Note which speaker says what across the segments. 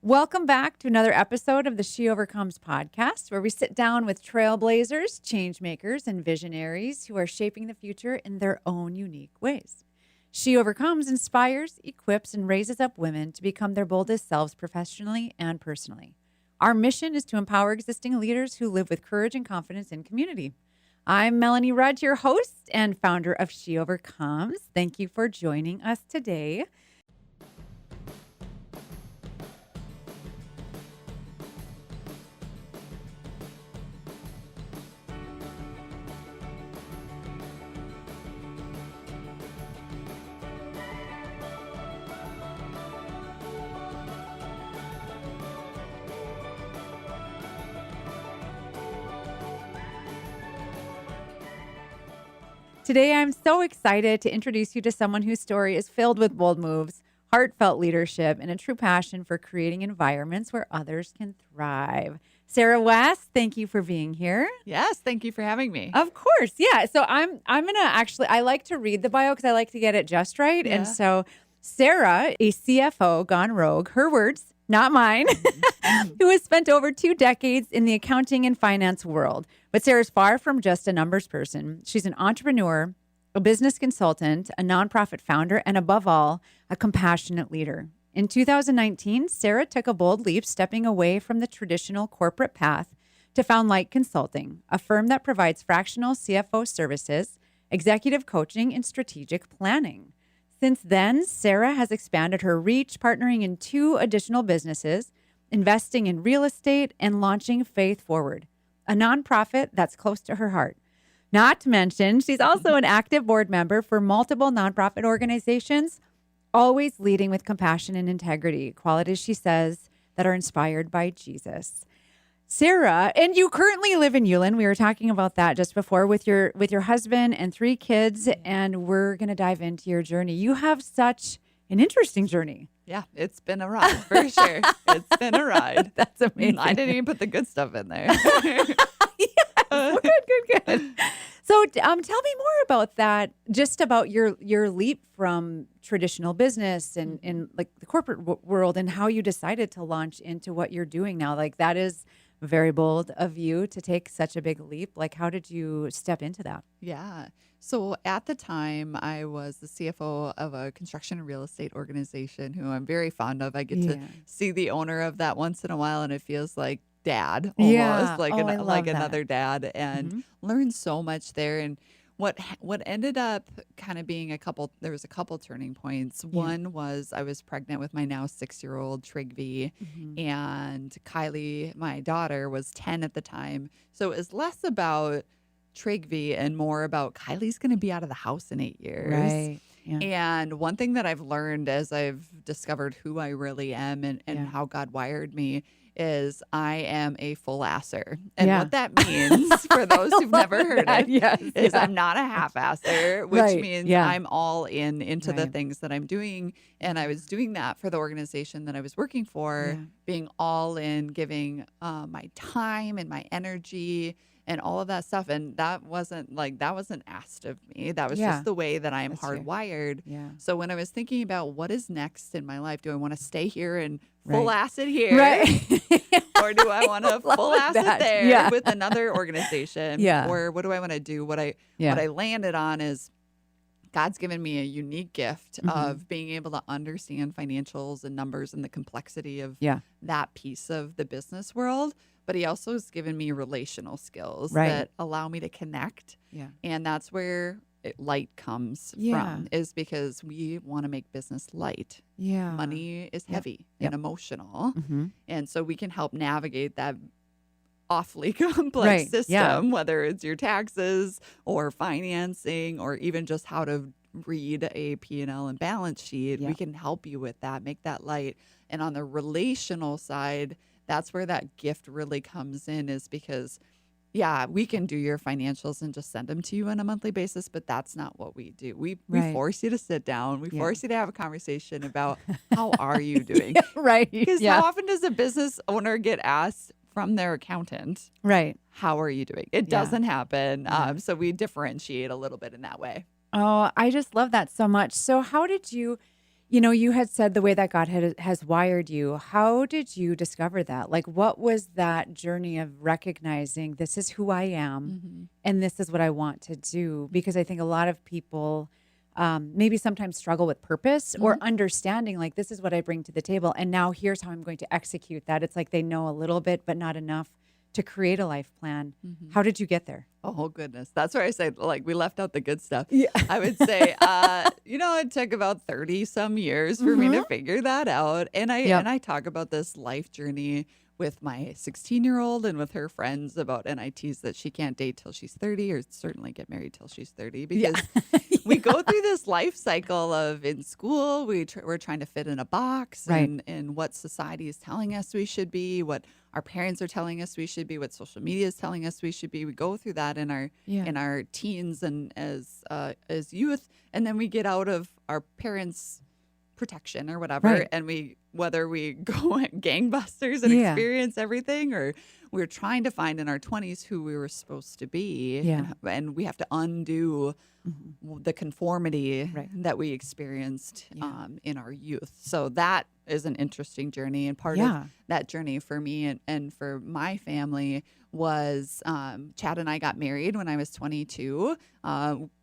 Speaker 1: Welcome back to another episode of the She Overcomes podcast, where we sit down with trailblazers, change makers, and visionaries who are shaping the future in their own unique ways. She Overcomes inspires, equips, and raises up women to become their boldest selves professionally and personally. Our mission is to empower existing leaders who live with courage and confidence in community. I'm Melanie Rudd, your host and founder of She Overcomes. Thank you for joining us today. Today, I'm so excited to introduce you to someone whose story is filled with bold moves, heartfelt leadership, and a true passion for creating environments where others can thrive. Sarah West, thank you for being here.
Speaker 2: Yes, thank you for having me.
Speaker 1: Of course, yeah. So I'm gonna I like to read the bio because I like to get it just right.
Speaker 2: Yeah.
Speaker 1: And so Sarah, a CFO gone rogue, her words, not mine, who has spent over 2 decades in the accounting and finance world. But Sarah's far from just a numbers person. She's an entrepreneur, a business consultant, a nonprofit founder, and above all, a compassionate leader. In 2019, Sarah took a bold leap, stepping away from the traditional corporate path to found Light Consulting, a firm that provides fractional CFO services, executive coaching, and strategic planning. Since then, Sarah has expanded her reach, partnering in 2 additional businesses, investing in real estate, and launching Faith Forward, a nonprofit that's close to her heart. Not to mention, she's also an active board member for multiple nonprofit organizations, always leading with compassion and integrity, qualities, she says, that are inspired by Jesus. Sarah, and you currently live in Ulen. We were talking about that just before with your husband and 3 kids, and we're going to dive into your journey. You have such an interesting journty.
Speaker 2: Yeah, it's been a ride for sure. It's been a ride.
Speaker 1: That's amazing.
Speaker 2: I didn't even put the good stuff in there.
Speaker 1: Well, good. So tell me more about that, just about your leap from traditional business and in like the corporate world and how you decided to launch into what you're doing now. Like that is very bold of you to take such a big leap. Like how did you step into that?
Speaker 2: Yeah. So at the time, I was the CFO of a construction and real estate organization who I'm very fond of. I get to see the owner of that once in a while, and it feels like dad, almost
Speaker 1: Yeah.
Speaker 2: like
Speaker 1: I love
Speaker 2: like
Speaker 1: that.
Speaker 2: another dad, and learned so much there. And what ended up kind of being there was a couple turning points. One was I was pregnant with my now 6-year-old Trigby, and Kylie, my daughter, was 10 at the time. So it was less about Trigby and more about Kylie's going to be out of the house in 8 years.
Speaker 1: Right. Yeah.
Speaker 2: And one thing that I've learned as I've discovered who I really am and how God wired me is I am a full asser. And what that means for those who've never heard it is I'm not a half asser, which means I'm all into the things that I'm doing. And I was doing that for the organization that I was working for, being all in, giving my time and my energy and all of that stuff. And that wasn't asked of me. That was just the way that I am hardwired.
Speaker 1: Yeah.
Speaker 2: So when I was thinking about what is next in my life, do I want to stay here and full acid here?
Speaker 1: Right.
Speaker 2: Or do I want to full acid
Speaker 1: that.
Speaker 2: there with another organization?
Speaker 1: Yeah.
Speaker 2: Or what do I want to do? What I landed on is God's given me a unique gift of being able to understand financials and numbers and the complexity of that piece of the business world. But he also has given me relational skills that allow me to connect. Yeah. And that's where light comes from, is because we want to make business light. Yeah. Money is heavy and emotional. And so we can help navigate that awfully complex system, whether it's your taxes or financing or even just how to read a P&L and balance sheet. We can help you with that, make that light. And on the relational side, that's where that gift really comes in, is because, we can do your financials and just send them to you on a monthly basis, but that's not what we do. We force you to sit down. We force you to have a conversation about how are you doing? Because how often does a business owner get asked from their accountant, how are you doing? It doesn't happen. So we differentiate a little bit in that way.
Speaker 1: Oh, I just love that so much. So how did you You had said the way that God has wired you. How did you discover that? Like, what was that journey of recognizing this is who I am and this is what I want to do? Because I think a lot of people maybe sometimes struggle with purpose or understanding, like, this is what I bring to the table. And now here's how I'm going to execute that. It's like they know a little bit, but not enough to create a life plan. How did you get there?
Speaker 2: Oh, goodness. That's where I say, like, we left out the good stuff.
Speaker 1: Yeah.
Speaker 2: I would say, it took about 30 some years for me to figure that out. And I talk about this life journey with my 16-year-old and with her friends about NITs that she can't date till she's 30 or certainly get married till she's 30 because we go through this life cycle of in school, we're trying to fit in a box and what society is telling us we should be, what our parents are telling us we should be, what social media is telling us we should be. We go through that in our teens and as youth, and then we get out of our parents' protection or whatever, and whether we go gangbusters and experience everything, or we're trying to find in our 20s who we were supposed to be, and we have to undo the conformity that we experienced in our youth. So that is an interesting journey, and part of that journey for me and for my family was Chad and I got married when I was 22.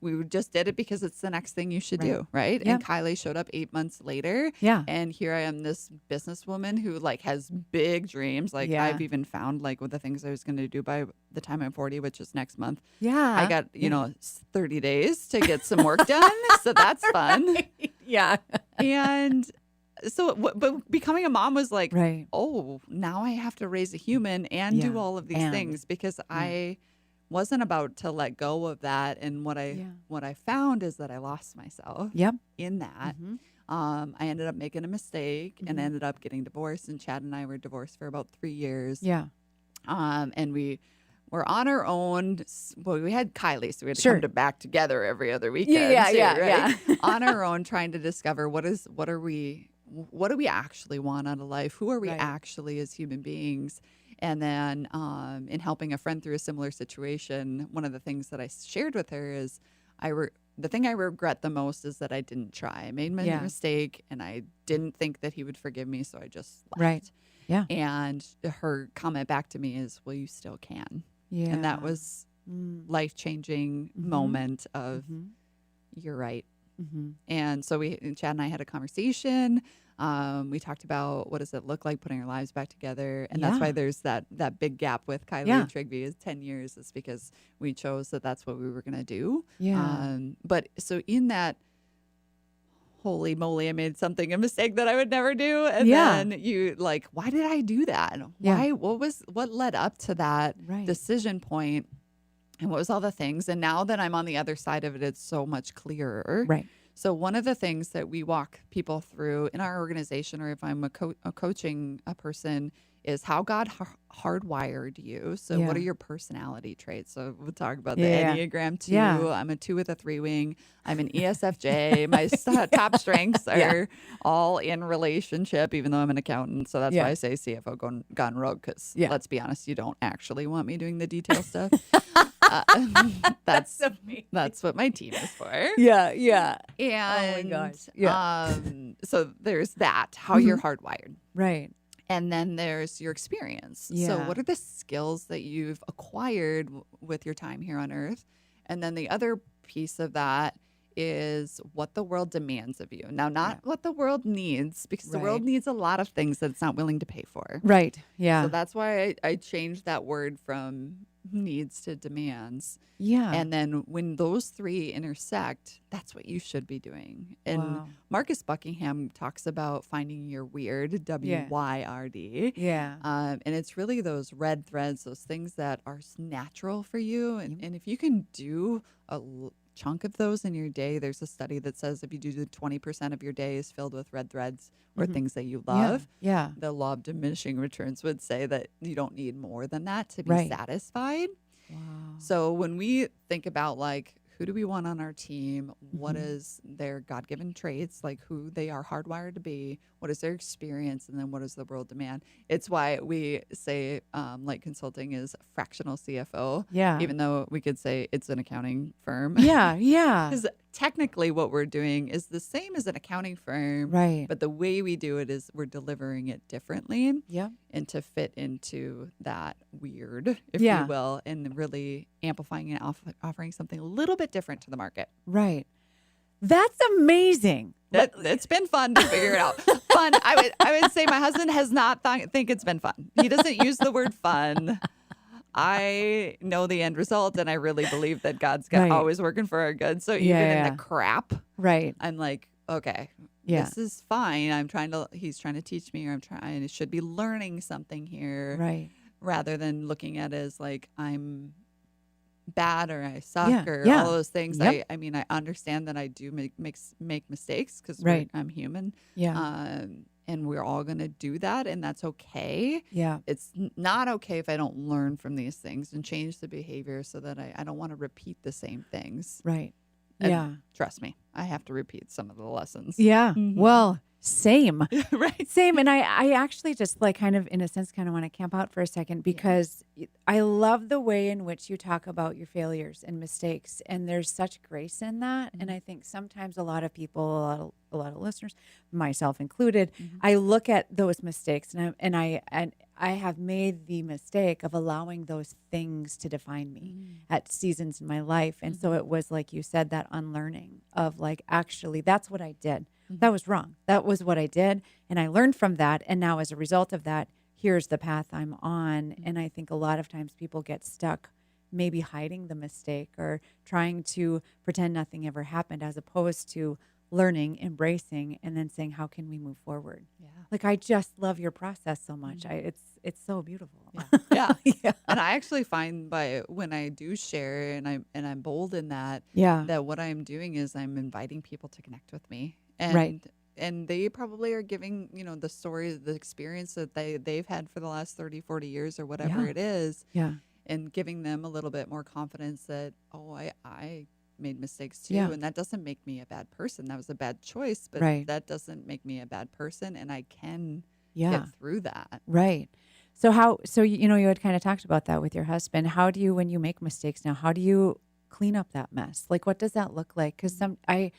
Speaker 2: We just did it because it's the next thing you should do, right? And Kylie showed up 8 months later. And here I am, this businesswoman who like has big dreams. Like I've even found like with the things I was going to do by the time I'm 40, which is next month. I got, 30 days to get some work done. So that's fun. And so, but becoming a mom was like, oh, now I have to raise a human and do all of these things because I wasn't about to let go of that. And what I found is that I lost myself in that. I ended up making a mistake and ended up getting divorced. And Chad and I were divorced for about 3 years. And we were on our own. Well, we had Kylie, so we had to come back together every other weekend. On our own, trying to discover what do we actually want out of life? Who are we actually as human beings? And then in helping a friend through a similar situation, one of the things that I shared with her is the thing I regret the most is that I didn't try. I made my mistake and I didn't think that he would forgive me, so I just left. And her comment back to me is, well, you still can. And that was life-changing moment of, you're right. And so Chad and I had a conversation. We talked about what does it look like putting our lives back together. And that's why there's that big gap with Kylie and Trigby is 10 years is because we chose that's what we were going to do. But so in that, holy moly, I made a mistake that I would never do. And then you like, why did I do that? What led up to that decision point? And what was all the things? And now that I'm on the other side of it, it's so much clearer. So one of the things that we walk people through in our organization, or if I'm coaching a person, is how God hardwired you. So what are your personality traits? So we'll talk about the Enneagram 2. I'm a 2 with a 3 wing. I'm an ESFJ. My top strengths are all in relationship, even though I'm an accountant. So that's why I say CFO gone rogue, because let's be honest, you don't actually want me doing the detail stuff. That's what my team is for. And
Speaker 1: oh my gosh.
Speaker 2: So there's that, how you're hardwired. And then there's your experience. So what are the skills that you've acquired with your time here on Earth? And then the other piece of that is what the world demands of you. Now, not what the world needs, because the world needs a lot of things that it's not willing to pay for. So that's why I changed that word from needs to demands. And then when those three intersect, that's what you should be doing. And Marcus Buckingham talks about finding your weird, WYRD. And it's really those red threads, those things that are natural for you. And if you can do a chunk of those in your day, there's a study that says if you do 20% of your day is filled with red threads or things that you love, the law of diminishing returns would say that you don't need more than that to be satisfied. So when we think about like, who do we want on our team? What is their God-given traits, like who they are hardwired to be? What is their experience? And then what does the world demand? It's why we say Light Consulting is fractional CFO, even though we could say it's an accounting firm. Because technically what we're doing is the same as an accounting firm.
Speaker 1: Right.
Speaker 2: But the way we do it is we're delivering it differently.
Speaker 1: Yeah.
Speaker 2: And to fit into that weird, if
Speaker 1: Yeah.
Speaker 2: you will, and really amplifying and offering something a little bit different to the market.
Speaker 1: Right. That's amazing.
Speaker 2: It's been fun to figure it out. Fun. I would say my husband has not think it's been fun. He doesn't use the word fun. I know the end result, and I really believe that God's always working for our good. So even in the crap,
Speaker 1: right,
Speaker 2: I'm like, okay, this is fine. He's trying to teach me, or I should be learning something here,
Speaker 1: right,
Speaker 2: rather than looking at it as like I'm bad or I suck or all those things.
Speaker 1: Yep.
Speaker 2: I mean, I understand that I do make mistakes because I'm human.
Speaker 1: Yeah.
Speaker 2: And we're all going to do that, and that's okay.
Speaker 1: Yeah.
Speaker 2: It's not okay if I don't learn from these things and change the behavior so that I don't want to repeat the same things.
Speaker 1: Right.
Speaker 2: And
Speaker 1: yeah.
Speaker 2: Trust me, I have to repeat some of the lessons.
Speaker 1: Yeah. Mm-hmm. Well, same.
Speaker 2: Right.
Speaker 1: Same. And I actually just like kind of, in a sense, kind of want to camp out for a second because I love the way in which you talk about your failures and mistakes. And there's such grace in that. Mm-hmm. And I think sometimes a lot of people, a lot of listeners, myself included, I look at those mistakes and I have made the mistake of allowing those things to define me at seasons in my life. And so it was, like you said, that unlearning of like, actually, that's what I did. That was wrong. That was what I did. And I learned from that. And now as a result of that, here's the path I'm on. And I think a lot of times people get stuck maybe hiding the mistake or trying to pretend nothing ever happened, as opposed to learning, embracing, and then saying, how can we move forward? Yeah. Like, I just love your process so much. It's so beautiful.
Speaker 2: Yeah. Yeah. And I actually find when I do share and I'm bold in that, that what I'm doing is I'm inviting people to connect with me. And they probably are giving, the story, the experience that they've had for the last 30, 40 years or whatever it is.
Speaker 1: Yeah.
Speaker 2: And giving them a little bit more confidence that, I made mistakes too. And that doesn't make me a bad person. That was a bad choice, but that doesn't make me a bad person. And I can get through that.
Speaker 1: Right. So you had kind of talked about that with your husband. How do you, when you make mistakes now, how do you clean up that mess? Like, what does that look like? Because I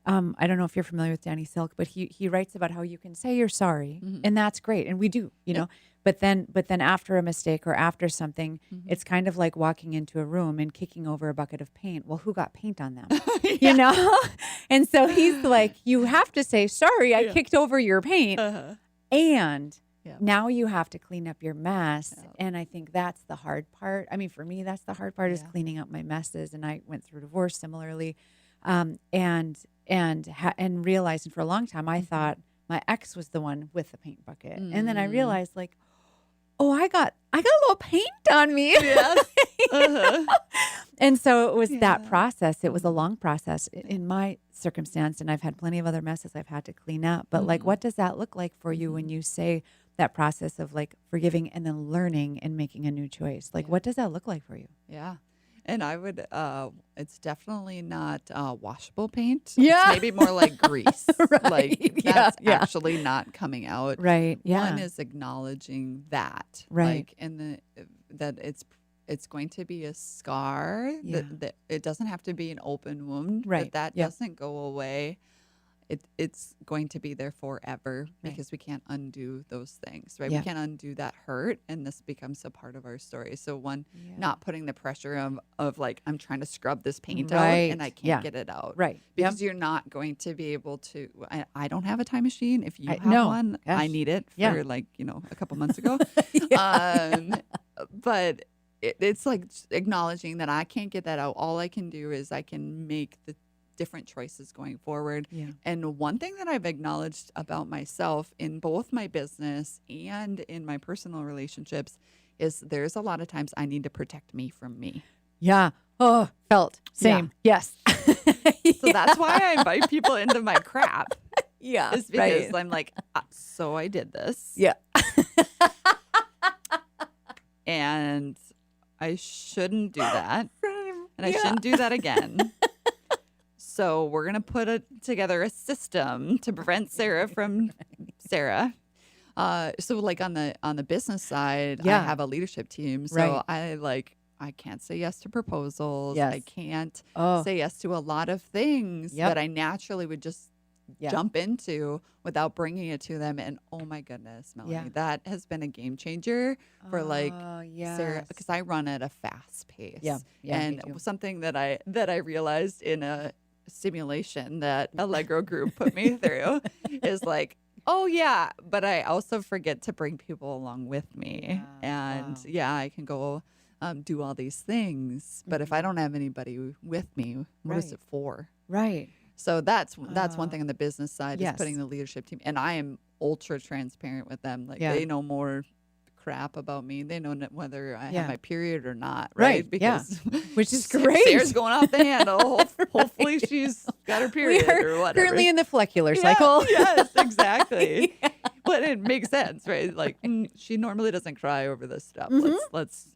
Speaker 1: don't know if you're familiar with Danny Silk, but he writes about how you can say you're sorry, and that's great, and we do, know. But then after a mistake or after something, it's kind of like walking into a room and kicking over a bucket of paint. Well, who got paint on them? You know? And so he's like, you have to say, sorry, I kicked over your paint. And now you have to clean up your mess. And I think that's the hard part. I mean, for me, that's the hard part is cleaning up my messes. And I went through divorce similarly. And realizing for a long time, I thought my ex was the one with the paint bucket. And then I realized, like, I got a little paint on me. Yes. And so it was that process. It was a long process in my circumstance. And I've had plenty of other messes I've had to clean up. But like, what does that look like for you when you say that process of like forgiving and then learning and making a new choice? Like, what does that look like for you?
Speaker 2: Yeah. And I would, it's definitely not washable paint.
Speaker 1: Yeah.
Speaker 2: It's maybe more like grease.
Speaker 1: Right.
Speaker 2: Like that's actually not coming out.
Speaker 1: Right. Yeah.
Speaker 2: One is acknowledging that.
Speaker 1: Right.
Speaker 2: Like, and that it's going to be a scar. That it doesn't have to be an open wound.
Speaker 1: Right.
Speaker 2: That doesn't go away. It's going to be there forever because we can't undo those things, right? We can't undo that hurt, and this becomes a part of our story. So not putting the pressure of like, I'm trying to scrub this paint out and I can't get it out.
Speaker 1: Right.
Speaker 2: Because you're not going to be able to, I don't have a time machine. If you have one, I need it for like, a couple months ago. But it's like acknowledging that I can't get that out. All I can do is I can make the different choices going forward. Yeah. And one thing that I've acknowledged about myself in both my business and in my personal relationships is there's a lot of times I need to protect me from me.
Speaker 1: Yeah. Oh, felt. Same. Yeah. Yes.
Speaker 2: So that's why I invite people into my crap.
Speaker 1: Yeah.
Speaker 2: Is because I'm like, so I did this.
Speaker 1: Yeah.
Speaker 2: And I shouldn't do that. And I shouldn't do that again. So we're going to put together a system to prevent Sarah from Sarah. So like on the business side, I have a leadership team. So I can't say yes to proposals.
Speaker 1: Yes.
Speaker 2: I can't
Speaker 1: Oh,
Speaker 2: say yes to a lot of things
Speaker 1: Yep.
Speaker 2: that I naturally would just
Speaker 1: yeah.
Speaker 2: jump into without bringing it to them. And oh my goodness, Melanie,
Speaker 1: Yeah.
Speaker 2: that has been a game changer for like
Speaker 1: Oh,
Speaker 2: Sarah,
Speaker 1: yes.
Speaker 2: because I run at a fast pace.
Speaker 1: Yeah. Yeah. me
Speaker 2: And
Speaker 1: too.
Speaker 2: something that I realized in a simulation that Allegro Group put me through is like, oh yeah, but I also forget to bring people along with me.
Speaker 1: Yeah,
Speaker 2: And
Speaker 1: wow.
Speaker 2: yeah, I can go do all these things, but if I don't have anybody with me, what is
Speaker 1: Right.
Speaker 2: it for?
Speaker 1: Right.
Speaker 2: So that's one thing on the business side
Speaker 1: Yes.
Speaker 2: is putting the leadership team, and I am ultra transparent with them. Like
Speaker 1: Yeah.
Speaker 2: they know more crap about me. They know whether I
Speaker 1: Yeah.
Speaker 2: have my period or not,
Speaker 1: Right,
Speaker 2: right?
Speaker 1: yeah.
Speaker 2: Because
Speaker 1: Which is great.
Speaker 2: Sarah's going off the handle. Hopefully she's got her
Speaker 1: We
Speaker 2: period
Speaker 1: are
Speaker 2: or whatever.
Speaker 1: currently in the follicular
Speaker 2: Yeah,
Speaker 1: cycle.
Speaker 2: yes, exactly. But it makes sense, right? Like she normally doesn't cry over this stuff. Let's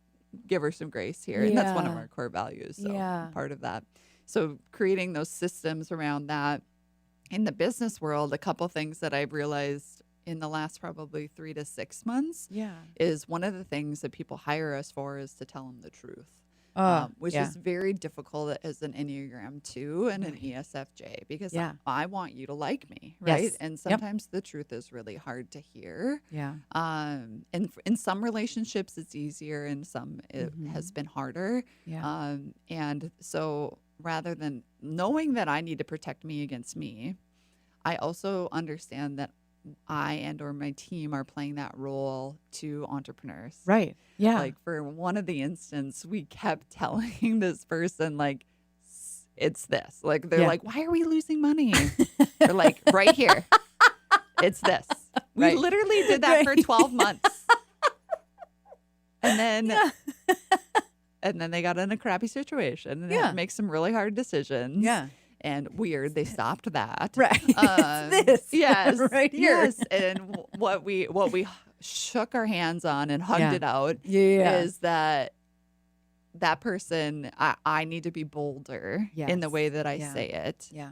Speaker 2: give her some grace here. And that's one of
Speaker 1: Yeah.
Speaker 2: our core values. So
Speaker 1: Yeah.
Speaker 2: part of that. So creating those systems around that. In the business world, a couple things that I've realized in the last probably 3 to 6 months
Speaker 1: Yeah.
Speaker 2: is one of the things that people hire us for is to tell them the truth. Which
Speaker 1: yeah.
Speaker 2: is very difficult as an Enneagram 2 and an ESFJ because
Speaker 1: Yeah.
Speaker 2: I want you to like me, right?
Speaker 1: Yes.
Speaker 2: And
Speaker 1: Yep.
Speaker 2: sometimes the truth is really hard to hear.
Speaker 1: Yeah.
Speaker 2: And in some relationships it's easier, and some it has been harder.
Speaker 1: Yeah.
Speaker 2: And so rather than knowing that I need to protect me against me, I also understand that I and or my team are playing that role to entrepreneurs.
Speaker 1: Right. Yeah.
Speaker 2: Like for one of the instance, we kept telling this person like, it's this. Like they're
Speaker 1: Yeah.
Speaker 2: like, why are we losing money? They're like, right here. It's this. We
Speaker 1: Right.
Speaker 2: literally did that for
Speaker 1: Right.
Speaker 2: 12 months. And then
Speaker 1: Yeah.
Speaker 2: and then they got in a crappy situation and
Speaker 1: Yeah.
Speaker 2: had to make some really hard decisions.
Speaker 1: Yeah.
Speaker 2: And weird, they stopped that.
Speaker 1: Right. It's this.
Speaker 2: Yes.
Speaker 1: Right here.
Speaker 2: Yes. And what we shook our hands on and hugged
Speaker 1: Yeah.
Speaker 2: it out
Speaker 1: Yeah.
Speaker 2: is that person, I need to be bolder in the
Speaker 1: Yes.
Speaker 2: way that I
Speaker 1: Yeah.
Speaker 2: say it.
Speaker 1: Yeah.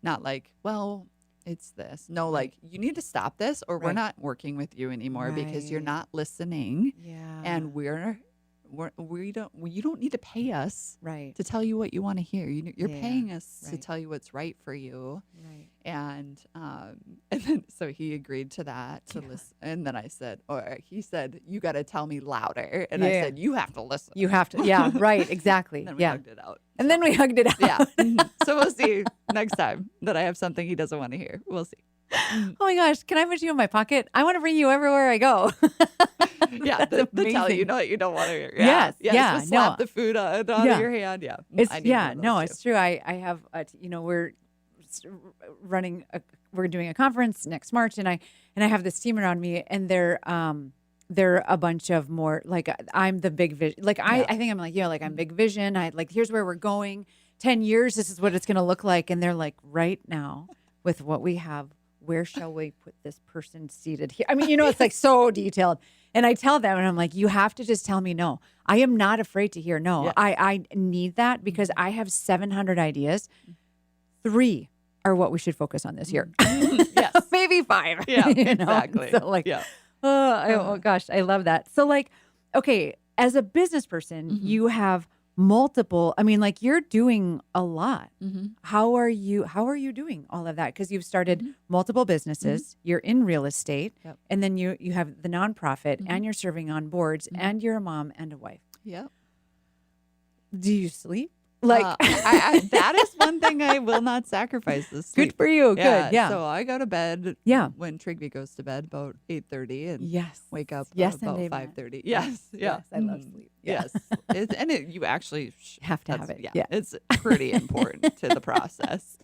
Speaker 2: Not like, well, it's this. No, like you need to stop this or we're
Speaker 1: Right.
Speaker 2: not working with you anymore because you're
Speaker 1: Right.
Speaker 2: not listening
Speaker 1: Yeah.
Speaker 2: and you don't need to pay us
Speaker 1: right.
Speaker 2: to tell you what you want to hear. You're
Speaker 1: Yeah,
Speaker 2: paying us to
Speaker 1: right.
Speaker 2: tell you what's right for you.
Speaker 1: Right.
Speaker 2: And then so he agreed to that to listen. And then I said, or he said, you got to tell me louder. And I
Speaker 1: Yeah.
Speaker 2: said, you have to listen.
Speaker 1: You have to. Yeah. Right. Exactly.
Speaker 2: And then we
Speaker 1: Yeah.
Speaker 2: hugged it out.
Speaker 1: And then we hugged it out.
Speaker 2: Yeah. So we'll see next time that I have something he doesn't want to hear. We'll see.
Speaker 1: Oh my gosh. Can I put you in my pocket? I want to bring you everywhere I go.
Speaker 2: Yeah, the tell
Speaker 1: amazing.
Speaker 2: you know what you don't want to hear.
Speaker 1: Yes, yeah,
Speaker 2: Just slap
Speaker 1: no.
Speaker 2: the food out
Speaker 1: Yeah.
Speaker 2: of your hand. Yeah,
Speaker 1: It's
Speaker 2: I need
Speaker 1: yeah,
Speaker 2: one of
Speaker 1: no,
Speaker 2: those
Speaker 1: it's true. I have we're running we're doing a conference next March, and I have this team around me, and they're a bunch of more like I'm the big vision. Like I think I'm like like I'm big vision. I like here's where we're going. 10 years, this is what it's going to look like, and they're like right now with what we have. Where shall we put this person seated here? I mean, it's like so detailed. And I tell them, and I'm like, you have to just tell me no. I am not afraid to hear no.
Speaker 2: Yeah.
Speaker 1: I need that because I have 700 ideas. 3 are what we should focus on this year.
Speaker 2: Yes.
Speaker 1: Maybe 5.
Speaker 2: Yeah,
Speaker 1: you know?
Speaker 2: exactly.
Speaker 1: So like,
Speaker 2: Yeah.
Speaker 1: oh gosh, I love that. So like, okay, as a business person, you have multiple, I mean, like you're doing a lot.
Speaker 2: Mm-hmm.
Speaker 1: How are you doing all of that? Because you've started multiple businesses, you're in real estate,
Speaker 2: Yep.
Speaker 1: and then you have the nonprofit, and you're serving on boards, and you're a mom and a wife.
Speaker 2: Yep.
Speaker 1: Do you sleep? Like
Speaker 2: that is one thing I will not sacrifice this sleep.
Speaker 1: good for you. Good. Yeah.
Speaker 2: So I go to bed
Speaker 1: Yeah.
Speaker 2: when Trigby goes to bed about 8:30 and
Speaker 1: Yes.
Speaker 2: wake up
Speaker 1: Yes,
Speaker 2: about
Speaker 1: and amen.
Speaker 2: 5:30. Yes. Yeah.
Speaker 1: Yes, I love
Speaker 2: Mhm.
Speaker 1: sleep. Yeah.
Speaker 2: Yes. You actually
Speaker 1: Have to
Speaker 2: that's-
Speaker 1: have it.
Speaker 2: Yeah.
Speaker 1: Yeah.
Speaker 2: It's pretty important to the process.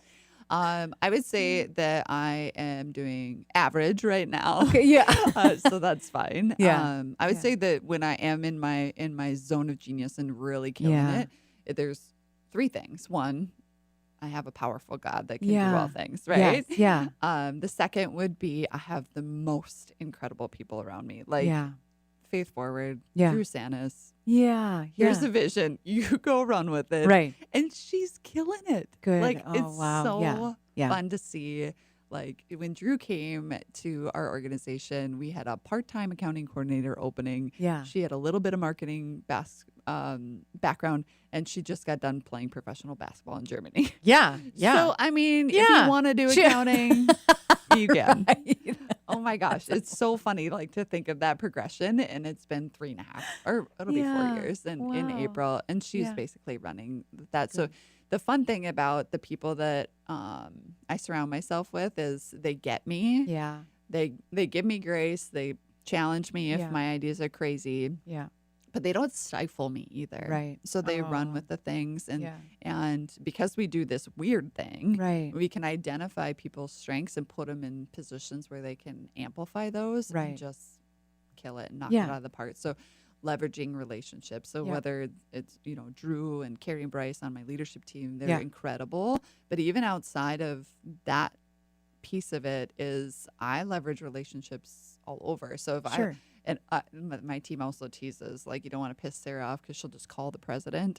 Speaker 2: I would say that I am doing average right now.
Speaker 1: Okay. Yeah.
Speaker 2: So that's fine.
Speaker 1: Yeah.
Speaker 2: I would
Speaker 1: Yeah.
Speaker 2: say that when I am in my zone of genius and really killing
Speaker 1: Yeah.
Speaker 2: it, there's 3 things. One, I have a powerful God that can do
Speaker 1: Yeah.
Speaker 2: all things, right?
Speaker 1: Yes. Yeah.
Speaker 2: The second would be I have the most incredible people around me, like
Speaker 1: Yeah.
Speaker 2: Faith Forward,
Speaker 1: Yeah.
Speaker 2: Drew Santis.
Speaker 1: Yeah.
Speaker 2: Here's
Speaker 1: yeah.
Speaker 2: a vision. You go run with it.
Speaker 1: Right.
Speaker 2: And she's killing it.
Speaker 1: Good.
Speaker 2: Like
Speaker 1: Oh,
Speaker 2: it's
Speaker 1: wow.
Speaker 2: so
Speaker 1: Yeah. Yeah.
Speaker 2: fun to see like when Drew came to our organization, we had a part-time accounting coordinator opening.
Speaker 1: Yeah.
Speaker 2: She had a little bit of marketing background, and she just got done playing professional basketball in Germany.
Speaker 1: Yeah. Yeah.
Speaker 2: So, I mean, if you want to do accounting, you can. Right. Oh my gosh. It's so funny, like, to think of that progression. And it's been 3.5, or it'll be 4 years in April. And she's basically running that. Good. So the fun thing about the people that I surround myself with is they get me.
Speaker 1: Yeah.
Speaker 2: They give me grace. They challenge me if my ideas are crazy.
Speaker 1: Yeah.
Speaker 2: But they don't stifle me either.
Speaker 1: Right.
Speaker 2: So they run with the things. And because we do this weird thing, we can identify people's strengths and put them in positions where they can amplify those and just kill it and knock it out of the park. So leveraging relationships. So whether it's, Drew and Carrie and Bryce on my leadership team, they're incredible. But even outside of that piece of it is I leverage relationships all over. So if And my team also teases, like, you don't want to piss Sarah off because she'll just call the president.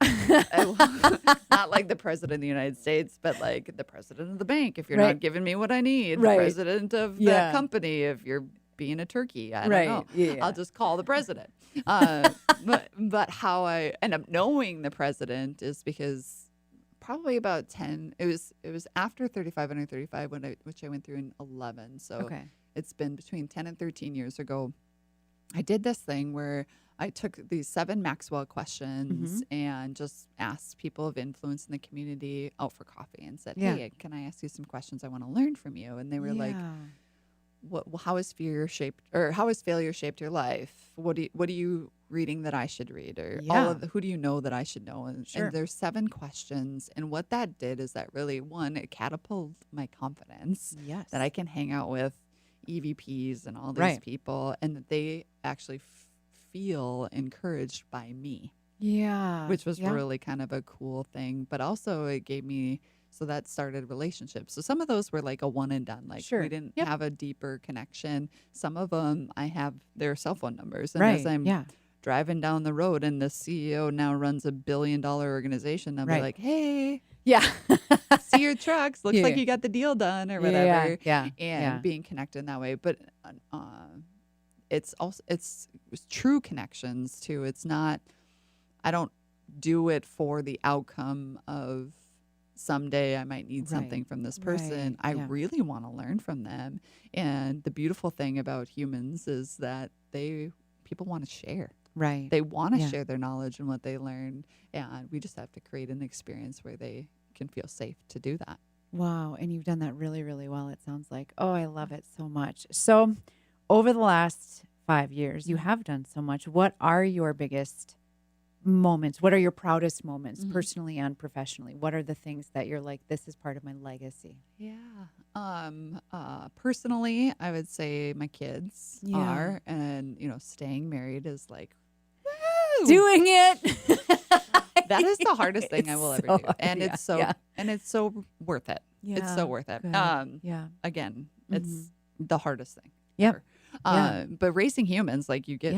Speaker 2: Not like the president of the United States, but like the president of the bank if you're not giving me what I need. The president of the company if you're being a turkey. I don't know. Yeah. I'll just call the president. But how I end up knowing the president is because probably about 10. It was after 35 under 35 which I went through in 11. So it's been between 10 and 13 years ago. I did this thing where I took these 7 Maxwell questions and just asked people of influence in the community out for coffee and said, hey, can I ask you some questions? I want to learn from you. And they were like, how has failure shaped your life? What are you reading that I should read? Or who do you know that I should know? And there's 7 questions. And what that did is that really, one, it catapulted my confidence that I can hang out with EVPs and all these people, and that they actually feel encouraged by me. Yeah. Which was really kind of a cool thing. But also it gave me, so that started relationships. So some of those were like a one and done. Like we didn't have a deeper connection. Some of them I have their cell phone numbers. And as I'm driving down the road and the CEO now runs a $1 billion organization, I'll be like, hey. Yeah. See your trucks. Looks like you got the deal done or whatever. Yeah. And being connected in that way. But it's true connections too. It's not, I don't do it for the outcome of someday I might need something from this person. I really want to learn from them. And the beautiful thing about humans is that people want to share. Right. They want to share their knowledge and what they learned. And we just have to create an experience where they can feel safe to do that.
Speaker 1: Wow. And you've done that really, really well, it sounds like. Oh, I love it so much. So over the last 5 years, you have done so much. What are your biggest moments? What are your proudest moments, personally and professionally? What are the things that you're like, this is part of my legacy?
Speaker 2: Yeah. Personally, I would say my kids are, and, staying married is like, woo!
Speaker 1: Doing it.
Speaker 2: That is the hardest thing I will ever do. And it's so worth it. Yeah, it's so worth it. Again, it's the hardest thing. Yeah. But raising humans, like you get,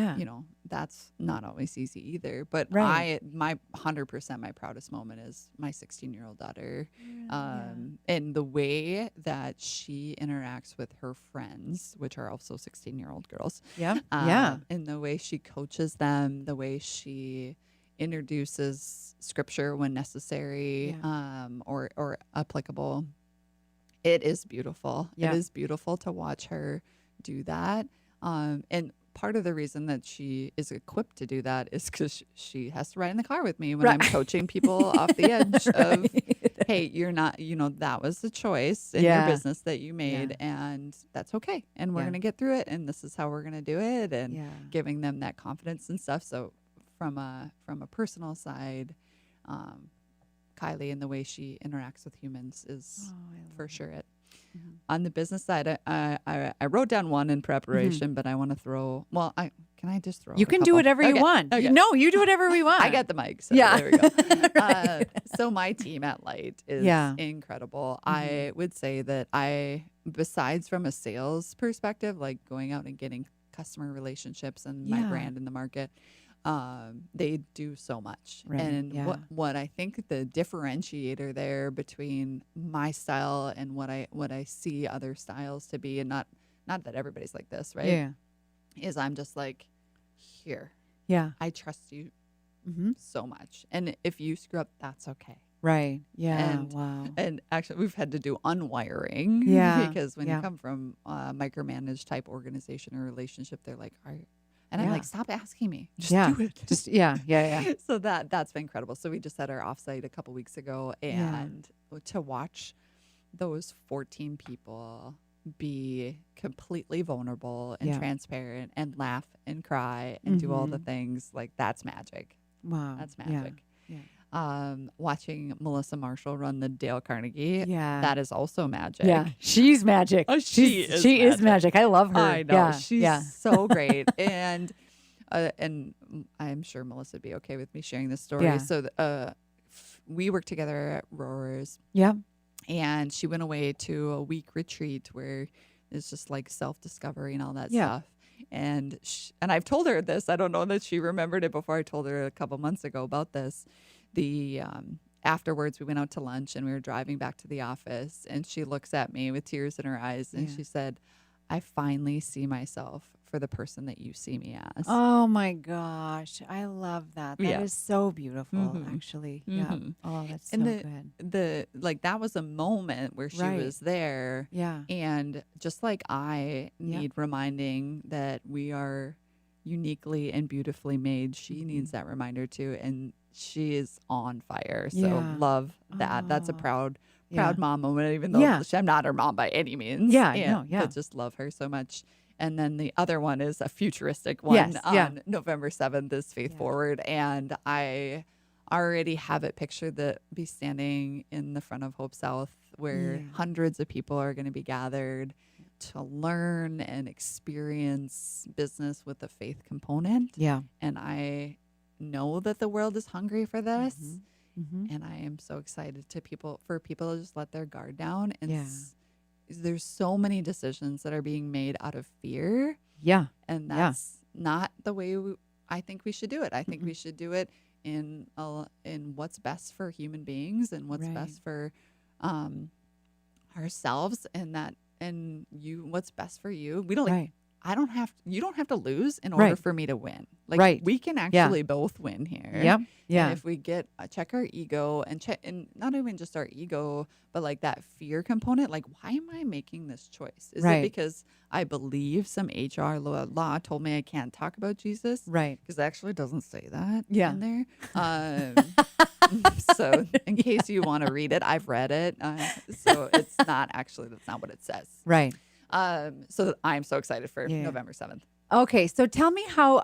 Speaker 2: that's not always easy either. But my 100%, my proudest moment is my 16-year-old daughter. And the way that she interacts with her friends, which are also 16-year-old girls. And the way she coaches them, the way she introduces scripture when necessary, or applicable. It is beautiful. It is beautiful to watch her do that. And part of the reason that she is equipped to do that is because she has to ride in the car with me when I'm coaching people off the edge of, hey, you're not, that was the choice in your business that you made, and that's okay. And we're going to get through it. And this is how we're going to do it. And giving them that confidence and stuff. So from a personal side, Kylie and the way she interacts with humans is for sure it. On the business side, I wrote down one in preparation, but I want to throw. Well, can I just throw?
Speaker 1: You can do whatever you want. Okay. No, you do whatever we want.
Speaker 2: I got the mic, so there we go. So my team at Light is incredible. I would say that besides from a sales perspective, like going out and getting customer relationships and my brand in the market, they do so much.
Speaker 1: Right.
Speaker 2: And
Speaker 1: Yeah.
Speaker 2: what I think the differentiator there between my style and what I see other styles to be, and not that everybody's like this, right?
Speaker 1: Yeah.
Speaker 2: Is I'm just like, here,
Speaker 1: Yeah.
Speaker 2: I trust you
Speaker 1: Mm-hmm.
Speaker 2: so much. And if you screw up, that's okay.
Speaker 1: Right. Yeah.
Speaker 2: And
Speaker 1: Wow.
Speaker 2: and actually, we've had to do unwiring.
Speaker 1: Yeah.
Speaker 2: Because when
Speaker 1: Yeah.
Speaker 2: you come from a micromanaged type organization or relationship, they're like, and I'm
Speaker 1: Yeah.
Speaker 2: like, stop asking me. Just
Speaker 1: Yeah.
Speaker 2: do it.
Speaker 1: Just yeah. Yeah.
Speaker 2: So that's been incredible. So we just had our offsite a couple weeks ago, and to watch those 14 people be completely vulnerable and
Speaker 1: Yeah.
Speaker 2: transparent and laugh and cry and do all the
Speaker 1: Mhm.
Speaker 2: things, like, that's magic.
Speaker 1: Wow.
Speaker 2: That's magic.
Speaker 1: Yeah.
Speaker 2: Watching Melissa Marshall run the Dale Carnegie,
Speaker 1: Yeah.
Speaker 2: that is also magic.
Speaker 1: Yeah. She's magic.
Speaker 2: Oh,
Speaker 1: she is magic. I love her.
Speaker 2: I know.
Speaker 1: Yeah.
Speaker 2: She's
Speaker 1: yeah.
Speaker 2: so great. And I'm sure Melissa would be okay with me sharing this story.
Speaker 1: Yeah.
Speaker 2: So we worked together at Roars,
Speaker 1: Yeah.
Speaker 2: and she went away to a week retreat where it's just like self-discovery and all that
Speaker 1: Yeah.
Speaker 2: stuff. And I've told her this. I don't know that she remembered it before I told her a couple months ago about this. Afterwards, we went out to lunch and we were driving back to the office, and she looks at me with tears in her eyes, and she said, I finally see myself for the person that you see me as.
Speaker 1: Oh my gosh. I love that. That
Speaker 2: Yeah.
Speaker 1: is so beautiful,
Speaker 2: Mhm.
Speaker 1: actually. Yeah.
Speaker 2: Mhm.
Speaker 1: Oh, that's so
Speaker 2: And
Speaker 1: good.
Speaker 2: that was a moment where she
Speaker 1: Right.
Speaker 2: was there.
Speaker 1: Yeah.
Speaker 2: And just like I
Speaker 1: Yeah.
Speaker 2: need reminding that we are uniquely and beautifully made, she
Speaker 1: Mhm.
Speaker 2: needs that reminder too. And she is on fire. So
Speaker 1: Yeah.
Speaker 2: love that. That's a
Speaker 1: Oh,
Speaker 2: proud
Speaker 1: yeah.
Speaker 2: mom moment, even though
Speaker 1: Yeah.
Speaker 2: I'm not her mom by any means.
Speaker 1: Yeah, no, yeah.
Speaker 2: But just love her so much. And then the other one is a futuristic one
Speaker 1: Yes, yeah.
Speaker 2: on November 7th is Faith
Speaker 1: Yeah.
Speaker 2: Forward. And I already have it pictured that be standing in the front of Hope South, where
Speaker 1: Yeah.
Speaker 2: hundreds of people are going to be gathered to learn and experience business with a faith component.
Speaker 1: Yeah.
Speaker 2: And I know that the world is hungry for this.
Speaker 1: Mm-hmm.
Speaker 2: And I am so excited for people to just let their guard down. And
Speaker 1: Yeah.
Speaker 2: there's so many decisions that are being made out of fear.
Speaker 1: Yeah.
Speaker 2: And
Speaker 1: Yeah.
Speaker 2: that's not the way I think we should do it. I think we should do it in what's best for human beings and what's
Speaker 1: Right.
Speaker 2: best for ourselves, and what's best for you. We don't
Speaker 1: Right.
Speaker 2: you don't have to lose in order
Speaker 1: Right.
Speaker 2: for me to win. Like,
Speaker 1: Right.
Speaker 2: we can actually both win here.
Speaker 1: Yep. Yeah.
Speaker 2: And if we check our ego and not even just our ego, but like that fear component, like, why am I making this choice? Is
Speaker 1: Right.
Speaker 2: it because I believe some HR law told me I can't talk about Jesus?
Speaker 1: Right.
Speaker 2: Because it actually doesn't say that
Speaker 1: Yeah.
Speaker 2: in there. So in case you want to read it, I've read it. So that's not what it says.
Speaker 1: Right.
Speaker 2: So I'm so excited for
Speaker 1: Yeah.
Speaker 2: November 7th.
Speaker 1: Okay, so tell me how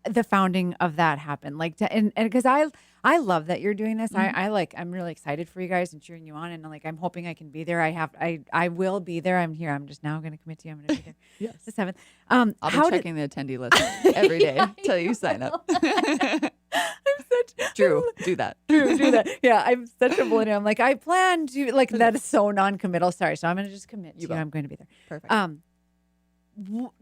Speaker 1: the founding of that happened. Like, and because I love that you're doing this.
Speaker 2: Mm-hmm.
Speaker 1: I'm really excited for you guys and cheering you on. And like, I'm hoping I can be there. I will be there. I'm here. I'm just now going to commit to you. I'm going to be there.
Speaker 2: Yes.
Speaker 1: The 7th.
Speaker 2: I'll be checking the attendee list every day till you sign up. Drew, do that.
Speaker 1: do that. Yeah, I'm such a millennial. I'm like, I plan to, like, that is so non-committal. Sorry. So I'm going to just commit to you.
Speaker 2: will.
Speaker 1: I'm going to be there.
Speaker 2: Perfect.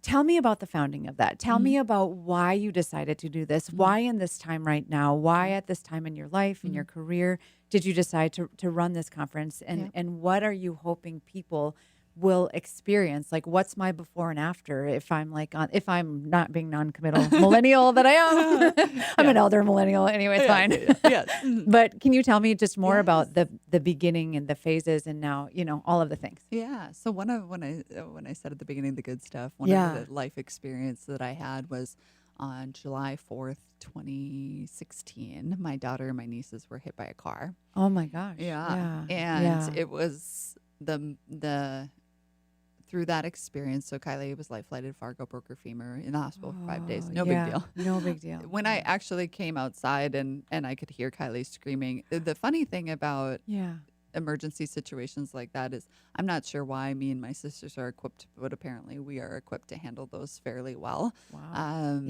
Speaker 1: Tell me about the founding of that. Tell me about why you decided to do this. Why in this time right now? Why at this time in your life, in your career, did you decide to run this conference? And what are you hoping people will experience? Like, what's my before and after if I'm not being non-committal millennial that I am? I'm an elder millennial anyway, it's fine.
Speaker 2: Yes.
Speaker 1: But can you tell me just more about the beginning and the phases and now, all of the things?
Speaker 2: Yeah. So when I said at the beginning the good stuff, one of the life experience that I had was on July 4th, 2016. My daughter and my nieces were hit by a car.
Speaker 1: Oh my gosh.
Speaker 2: Yeah. And it was the through that experience. So Kylie was life flighted, Fargo broke her femur, in the hospital for 5 days. No big deal.
Speaker 1: No big deal.
Speaker 2: When I actually came outside and I could hear Kylie screaming, the funny thing about emergency situations like that is I'm not sure why me and my sisters are equipped, but apparently we are equipped to handle those fairly well.
Speaker 1: Wow.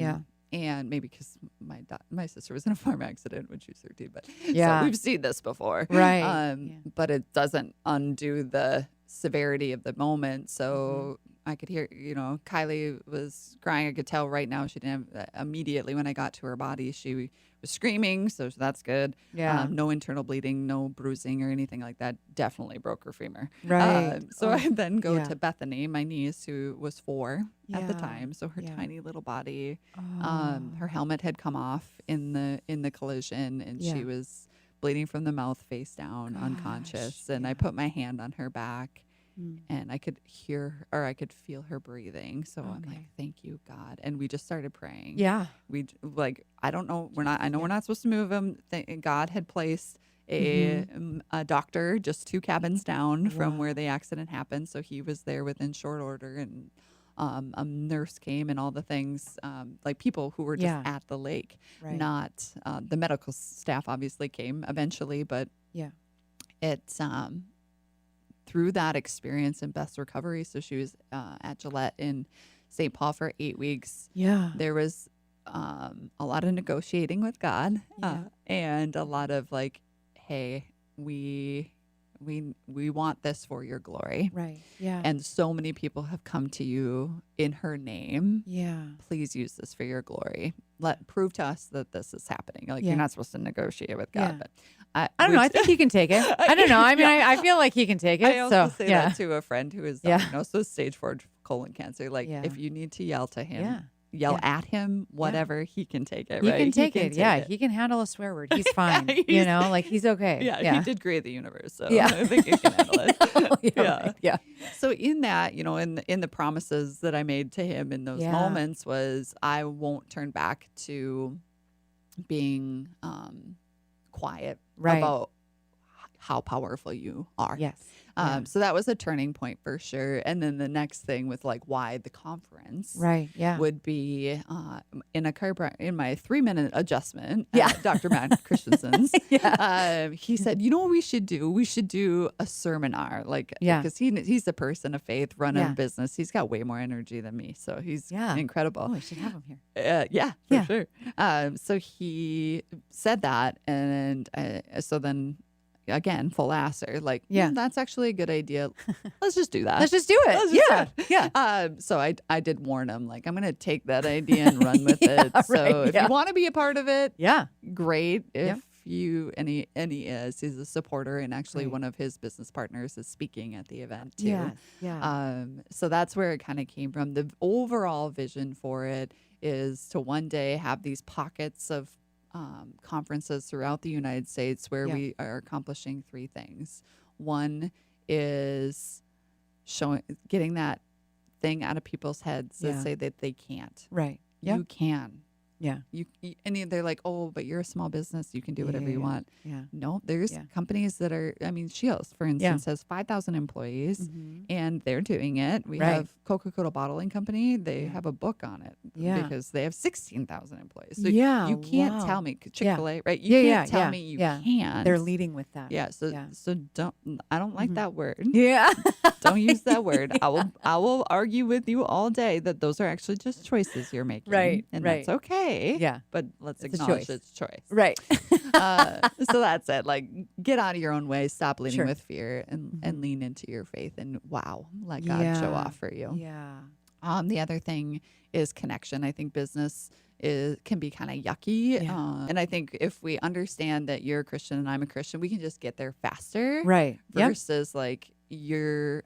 Speaker 2: And maybe because my sister was in a farm accident when she was 13, but
Speaker 1: Yeah.
Speaker 2: so we've seen this before.
Speaker 1: Right.
Speaker 2: But it doesn't undo the severity of the moment. So I could hear, Kylie was crying. I could tell right now she didn't have, immediately when I got to her body, she was screaming. So that's good.
Speaker 1: Yeah.
Speaker 2: No internal bleeding, no bruising or anything like that. Definitely broke her femur.
Speaker 1: Right.
Speaker 2: So I then go
Speaker 1: yeah.
Speaker 2: to Bethany, my niece, who was 4 at the time. So her tiny little body, her helmet had come off in the collision, and she was bleeding from the mouth, face down, unconscious. And I put my hand on her back. And I could hear or I could feel her breathing. So I'm like, thank you, God. And we just started praying.
Speaker 1: Yeah.
Speaker 2: We I don't know. I know we're not supposed to move him. God had placed a doctor just 2 cabins down from where the accident happened. So he was there within short order, and a nurse came and all the things, like people who were just at the lake, not the medical staff obviously came eventually, but it's through that experience in Beth's recovery. So she was at Gillette in St. Paul for 8 weeks.
Speaker 1: Yeah.
Speaker 2: There was a lot of negotiating with God, and a lot of like, hey, we want this for your glory.
Speaker 1: Right. Yeah.
Speaker 2: And so many people have come to you in her name.
Speaker 1: Yeah.
Speaker 2: Please use this for your glory. Prove to us that this is happening. Like you're not supposed to negotiate with God, but
Speaker 1: I don't know. I think he can take it. I don't know. I mean, I feel like he can take it.
Speaker 2: I also say that to a friend who is diagnosed with stage 4 colon cancer. Like if you need to yell to him, yell at him, whatever, he can take it.
Speaker 1: He
Speaker 2: right?
Speaker 1: can take it. He can handle a swear word. He's fine. Like he's okay.
Speaker 2: Yeah, he did create the universe, so I think he can handle it.
Speaker 1: Yeah.
Speaker 2: So in that, in the promises that I made to him in those moments was I won't turn back to being quiet about how powerful you are.
Speaker 1: Yes.
Speaker 2: So that was a turning point for sure. And then the next thing with like why the conference would be in my 3-minute adjustment Dr. Matt Christensen's. He said, you know what we should do? We should do a seminar, because he's a person of faith running a business. He's got way more energy than me. So he's incredible.
Speaker 1: Oh, we should have him here.
Speaker 2: For sure. So he said that. And so then again, full asser, that's actually a good idea. Let's just do that.
Speaker 1: Let's just do it. Yeah.
Speaker 2: So I did warn him, I'm going to take that idea and run with it. So if you want to be a part of it, great. If you, and he is, he's a supporter, and actually one of his business partners is speaking at the event too. So that's where it kind of came from. The overall vision for it is to one day have these pockets of conferences throughout the United States where we are accomplishing 3 things. One is getting that thing out of people's heads that say that they can't.
Speaker 1: Right.
Speaker 2: You can.
Speaker 1: Yeah.
Speaker 2: And they're like, oh, but you're a small business. You can do whatever you want.
Speaker 1: Yeah.
Speaker 2: No, there's companies that are, Shields, for instance, has 5,000 employees and they're doing it. We have Coca-Cola Bottling Company. They have a book on it because they have 16,000 employees. So you can't tell me, Chick-fil-A, right? You can't tell me you can't.
Speaker 1: They're leading with that.
Speaker 2: Yeah. So I don't like that word.
Speaker 1: Yeah.
Speaker 2: Don't use that word. I will argue with you all day that those are actually just choices you're making.
Speaker 1: Right.
Speaker 2: And that's okay.
Speaker 1: Yeah.
Speaker 2: But let's acknowledge it's choice.
Speaker 1: Right.
Speaker 2: So that's it. Get out of your own way, stop leading with fear, and lean into your faith, and let God show off for you.
Speaker 1: Yeah.
Speaker 2: The other thing is connection. I think business can be kind of yucky. And I think if we understand that you're a Christian and I'm a Christian, we can just get there faster.
Speaker 1: Right.
Speaker 2: Versus you're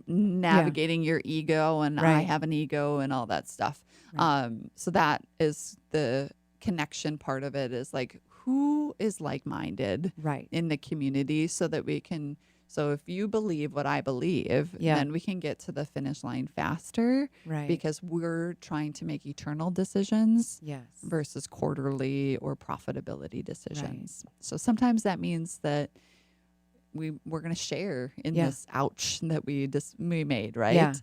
Speaker 2: navigating your ego and I have an ego and all that stuff. Right. So that is the connection part of it, is who is like-minded in the community, so that we can, so if you believe what I believe, then we can get to the finish line faster, because we're trying to make eternal decisions versus quarterly or profitability decisions. So sometimes that means that we're going to share in this ouch that we made, right?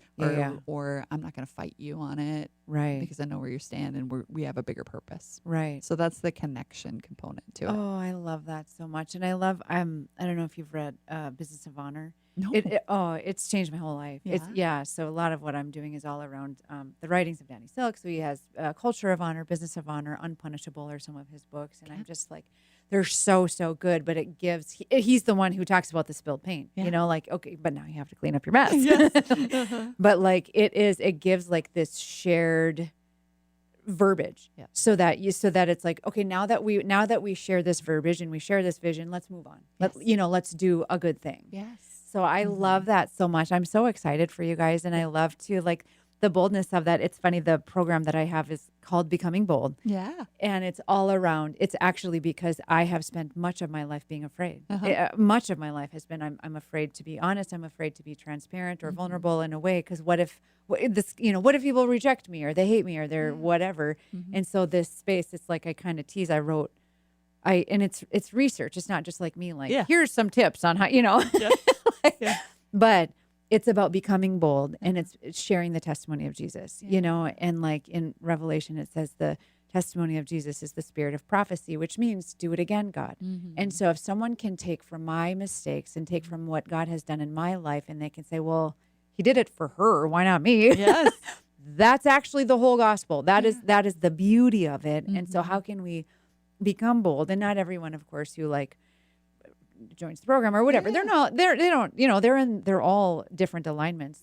Speaker 2: Or I'm not going to fight you on it, because I know where you stand, and we have a bigger purpose, So that's the connection component to it.
Speaker 1: Oh, I love that so much, and I love I don't know if you've read Business of Honor.
Speaker 2: No.
Speaker 1: It's changed my whole life.
Speaker 2: Yeah.
Speaker 1: So a lot of what I'm doing is all around the writings of Danny Silk. So he has Culture of Honor, Business of Honor, Unpunishable are some of his books. And I'm just like, they're so good, but it gives, he's the one who talks about the spilled paint, like, okay, but now you have to clean up your mess.
Speaker 2: Yes.
Speaker 1: But like, it gives like this shared verbiage so that it's like, okay, now that we share this verbiage and we share this vision, let's move on. Let's do a good thing.
Speaker 2: Yes.
Speaker 1: So I love that so much. I'm so excited for you guys. And I love to like the boldness of that. It's funny. The program that I have is called Becoming Bold.
Speaker 2: Yeah.
Speaker 1: And it's all around. It's actually because I have spent much of my life being afraid. Much of my life has been, I'm afraid to be honest. I'm afraid to be transparent or vulnerable in a way. Because what if people reject me or they hate me or they're whatever. And so this space, it's like I kind of tease, and it's research. It's not just like me, like, here's some tips on how, but it's about becoming bold and it's sharing the testimony of Jesus, and like in Revelation, it says the testimony of Jesus is the spirit of prophecy, which means do it again, God. And so if someone can take from my mistakes and take from what God has done in my life and they can say, well, he did it for her, why not me?
Speaker 2: Yes.
Speaker 1: That's actually the whole gospel. That is the beauty of it. And so how can we become bold? And not everyone, of course, who like joins the program or whatever. They're all different alignments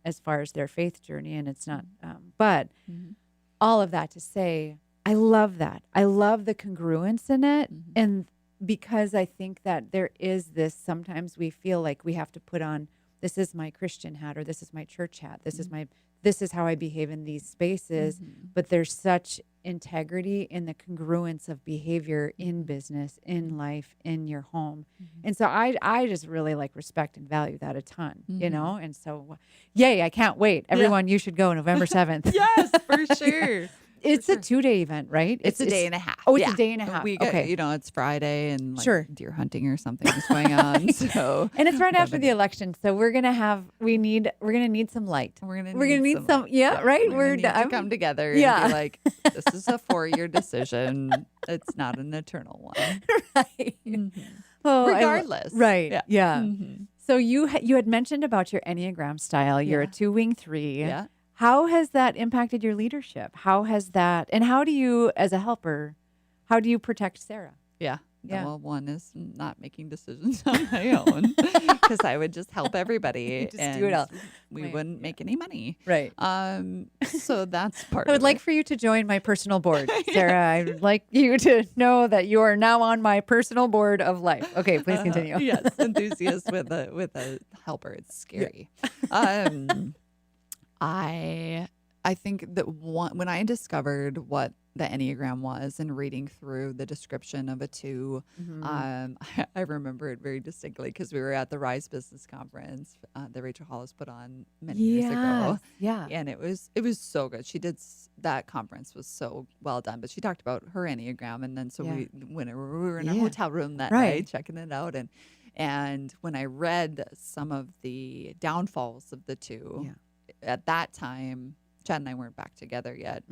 Speaker 1: as far as their faith journey. And it's not, but all of that to say, I love that. I love the congruence in it. And because I think that there is this, sometimes we feel like we have to put on, this is my Christian hat or this is my church hat. This is how I behave in these spaces. But there's such integrity in the congruence of behavior in business, in life, in your home. And so I just really like respect and value that a ton, And so, yay, I can't wait. Everyone, you should go November 7th.
Speaker 2: Yes, for sure.
Speaker 1: It's a 2-day event, right?
Speaker 2: It's a day and a half.
Speaker 1: Oh, it's a day and a half.
Speaker 2: Okay. It's Friday and like deer hunting or something is going on. So
Speaker 1: and it's right after the election. So we're gonna need some light.
Speaker 2: We're gonna need some
Speaker 1: right?
Speaker 2: We're gonna need to come together and be like, this is a 4-year decision. It's not an eternal one.
Speaker 1: Right.
Speaker 2: Oh, regardless.
Speaker 1: Right. Yeah. So you had mentioned about your Enneagram style. You're a 2-wing 3.
Speaker 2: Yeah.
Speaker 1: How has that impacted your leadership? How has that, and how do you, as a helper, how do you protect Sarah?
Speaker 2: Yeah. Well, one is not making decisions on my own because I would just help everybody
Speaker 1: and do it all.
Speaker 2: We wouldn't make any money.
Speaker 1: Right.
Speaker 2: So that's part
Speaker 1: I would like for you to join my personal board, Sarah. I'd like you to know that you are now on my personal board of life. Okay, please continue.
Speaker 2: Yes. Enthusiast with a helper. It's scary. I think that when I discovered what the Enneagram was and reading through the description of a 2, I remember it very distinctly because we were at the Rise Business Conference that Rachel Hollis put on many years ago.
Speaker 1: Yeah.
Speaker 2: And it was so good. That conference was so well done, but she talked about her Enneagram. And then we were in a hotel room that night checking it out. And when I read some of the downfalls of the 2, at that time, Chad and I weren't back together yet.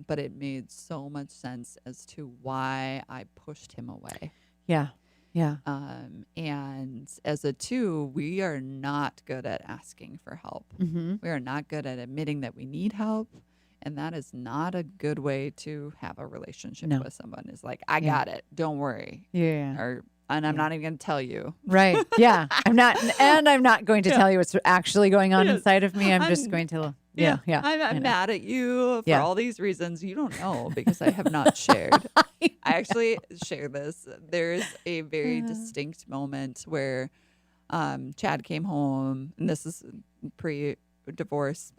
Speaker 2: But it made so much sense as to why I pushed him away.
Speaker 1: Yeah.
Speaker 2: And as a 2, we are not good at asking for help. We are not good at admitting that we need help. And that is not a good way to have a relationship with someone. It's like, I got it. Don't worry.
Speaker 1: Yeah.
Speaker 2: And I'm not even going to tell you.
Speaker 1: Right. Yeah. I'm not going to tell you what's actually going on inside of me. I'm just going to.
Speaker 2: I'm mad at you for all these reasons you don't know because I have not shared. I actually share this. There is a very distinct moment where Chad came home, and this is pre-divorce.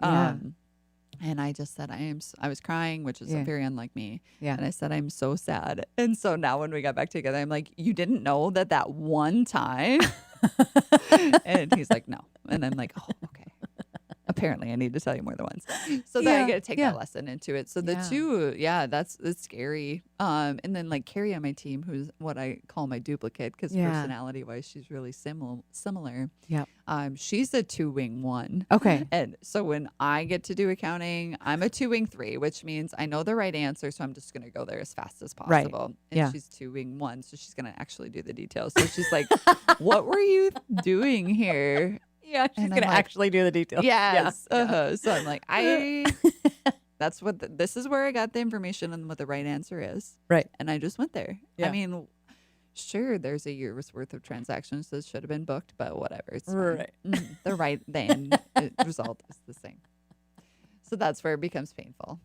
Speaker 2: And I just said, I was crying, which is very unlike me. Yeah. And I said, I'm so sad. And so now when we got back together, I'm like, you didn't know that one time? And he's like, no. And I'm like, oh, okay. apparently I need to tell you more than once. So then I get to take that lesson into it. So the two, that's scary. And then like Carrie on my team, who's what I call my duplicate, because personality wise, she's really similar.
Speaker 1: Yeah.
Speaker 2: She's a 2-wing 1.
Speaker 1: Okay.
Speaker 2: And so when I get to do accounting, I'm a 2-wing 3, which means I know the right answer. So I'm just going to go there as fast as possible. Right. And she's 2-wing 1. So she's going to actually do the details. So she's like, what were you doing here?
Speaker 1: Yeah, she's going to actually do the details.
Speaker 2: Yes. Yeah. So I'm like, that's what, this is where I got the information and what the right answer is.
Speaker 1: Right.
Speaker 2: And I just went there. Yeah. I mean, sure, there's a year's worth of transactions that should have been booked, but whatever. It's
Speaker 1: right.
Speaker 2: The end result is the same. So that's where it becomes painful.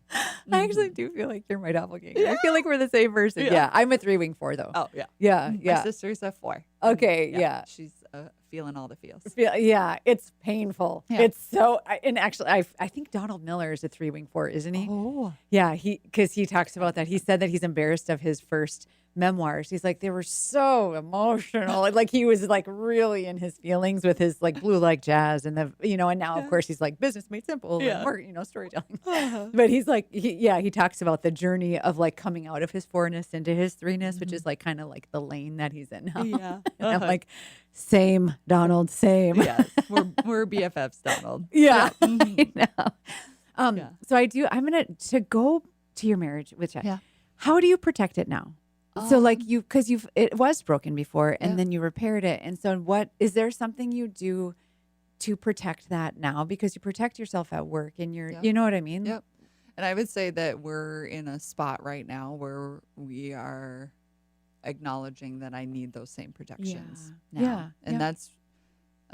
Speaker 1: I actually do feel like you're my doppelganger. Yeah. I feel like we're the same person. Yeah. I'm a 3-wing 4 though.
Speaker 2: Oh, yeah.
Speaker 1: Yeah.
Speaker 2: My sister's a 4.
Speaker 1: Okay. Yeah.
Speaker 2: She's feeling all the feels.
Speaker 1: Yeah. It's painful. Yeah. It's so, and actually, I think Donald Miller is a 3-wing 4, isn't he?
Speaker 2: Oh.
Speaker 1: Yeah. Because he talks about that. He said that he's embarrassed of his first memoirs. He's like, they were so emotional. Like he was like really in his feelings with his like Blue Like Jazz and and now of course he's like Business Made Simple and storytelling. But he's like, he talks about the journey of like coming out of his 4-ness into his 3-ness, which is like kind of like the lane that he's in now. Yeah. And I'm like, same, Donald, same.
Speaker 2: Yes. We're BFFs, Donald.
Speaker 1: Yeah. I know. So I'm going to go to your marriage with Chad. Yeah. How do you protect it now? So like it was broken before and then you repaired it. And so is there something you do to protect that now? Because you protect yourself at work and you know what I mean?
Speaker 2: Yep. And I would say that we're in a spot right now where we are acknowledging that I need those same protections now. Yeah. And that's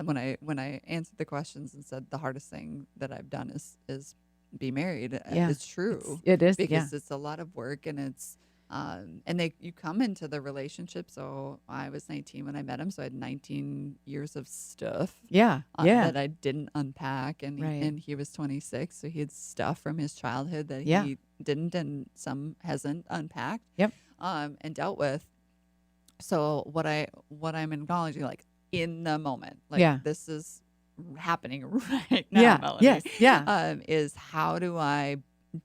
Speaker 2: when I answered the questions and said the hardest thing that I've done is be married. It's true.
Speaker 1: It is.
Speaker 2: Because it's a lot of work and it's, and you come into the relationship. So I was 19 when I met him. So I had 19 years of stuff. That I didn't unpack. And he was 26. So he had stuff from his childhood that he didn't and some hasn't unpacked.
Speaker 1: Yep.
Speaker 2: And dealt with. So what I'm acknowledging, like in the moment, like this is happening right now. Melanie, is how do I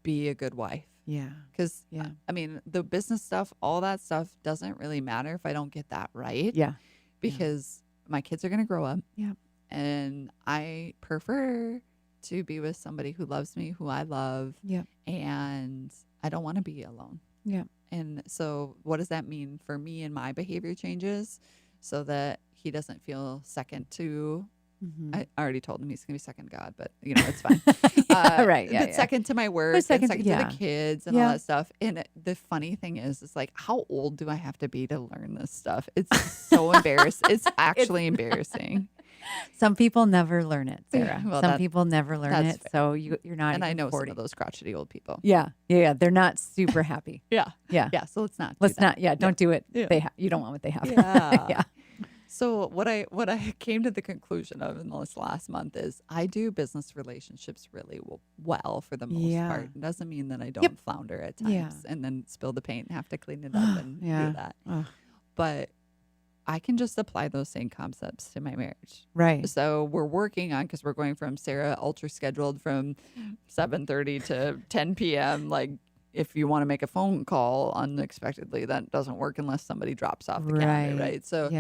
Speaker 2: be a good wife?
Speaker 1: Yeah.
Speaker 2: Because, I mean, the business stuff, all that stuff doesn't really matter if I don't get that right.
Speaker 1: Yeah.
Speaker 2: Because my kids are going to grow up.
Speaker 1: Yeah.
Speaker 2: And I prefer to be with somebody who loves me, who I love.
Speaker 1: Yeah.
Speaker 2: And I don't want to be alone.
Speaker 1: Yeah.
Speaker 2: And so what does that mean for me and my behavior changes so that he doesn't feel second to I already told him he's going to be second to God, but it's fine.
Speaker 1: Right. Yeah.
Speaker 2: But second to my work, second to the kids and all that stuff. And the funny thing is, it's like, how old do I have to be to learn this stuff? It's so embarrassing. It's actually embarrassing.
Speaker 1: Some people never learn it, Sarah.
Speaker 2: Well,
Speaker 1: some people never learn it.
Speaker 2: Fair.
Speaker 1: So you're not.
Speaker 2: And I know
Speaker 1: 40.
Speaker 2: some of those crotchety old people.
Speaker 1: Yeah. They're not super happy.
Speaker 2: Yeah. So let's not.
Speaker 1: Don't do it.
Speaker 2: Yeah.
Speaker 1: You don't want what they have.
Speaker 2: Yeah. So what I came to the conclusion of in this last month is I do business relationships really well for the most part. It doesn't mean that I don't flounder at times and then spill the paint and have to clean it up and do that. But I can just apply those same concepts to my marriage.
Speaker 1: Right.
Speaker 2: So we're working on, because we're going from Sarah ultra scheduled from 7:30 to 10 p.m. Like, if you want to make a phone call unexpectedly, that doesn't work unless somebody drops off the calendar, right? So,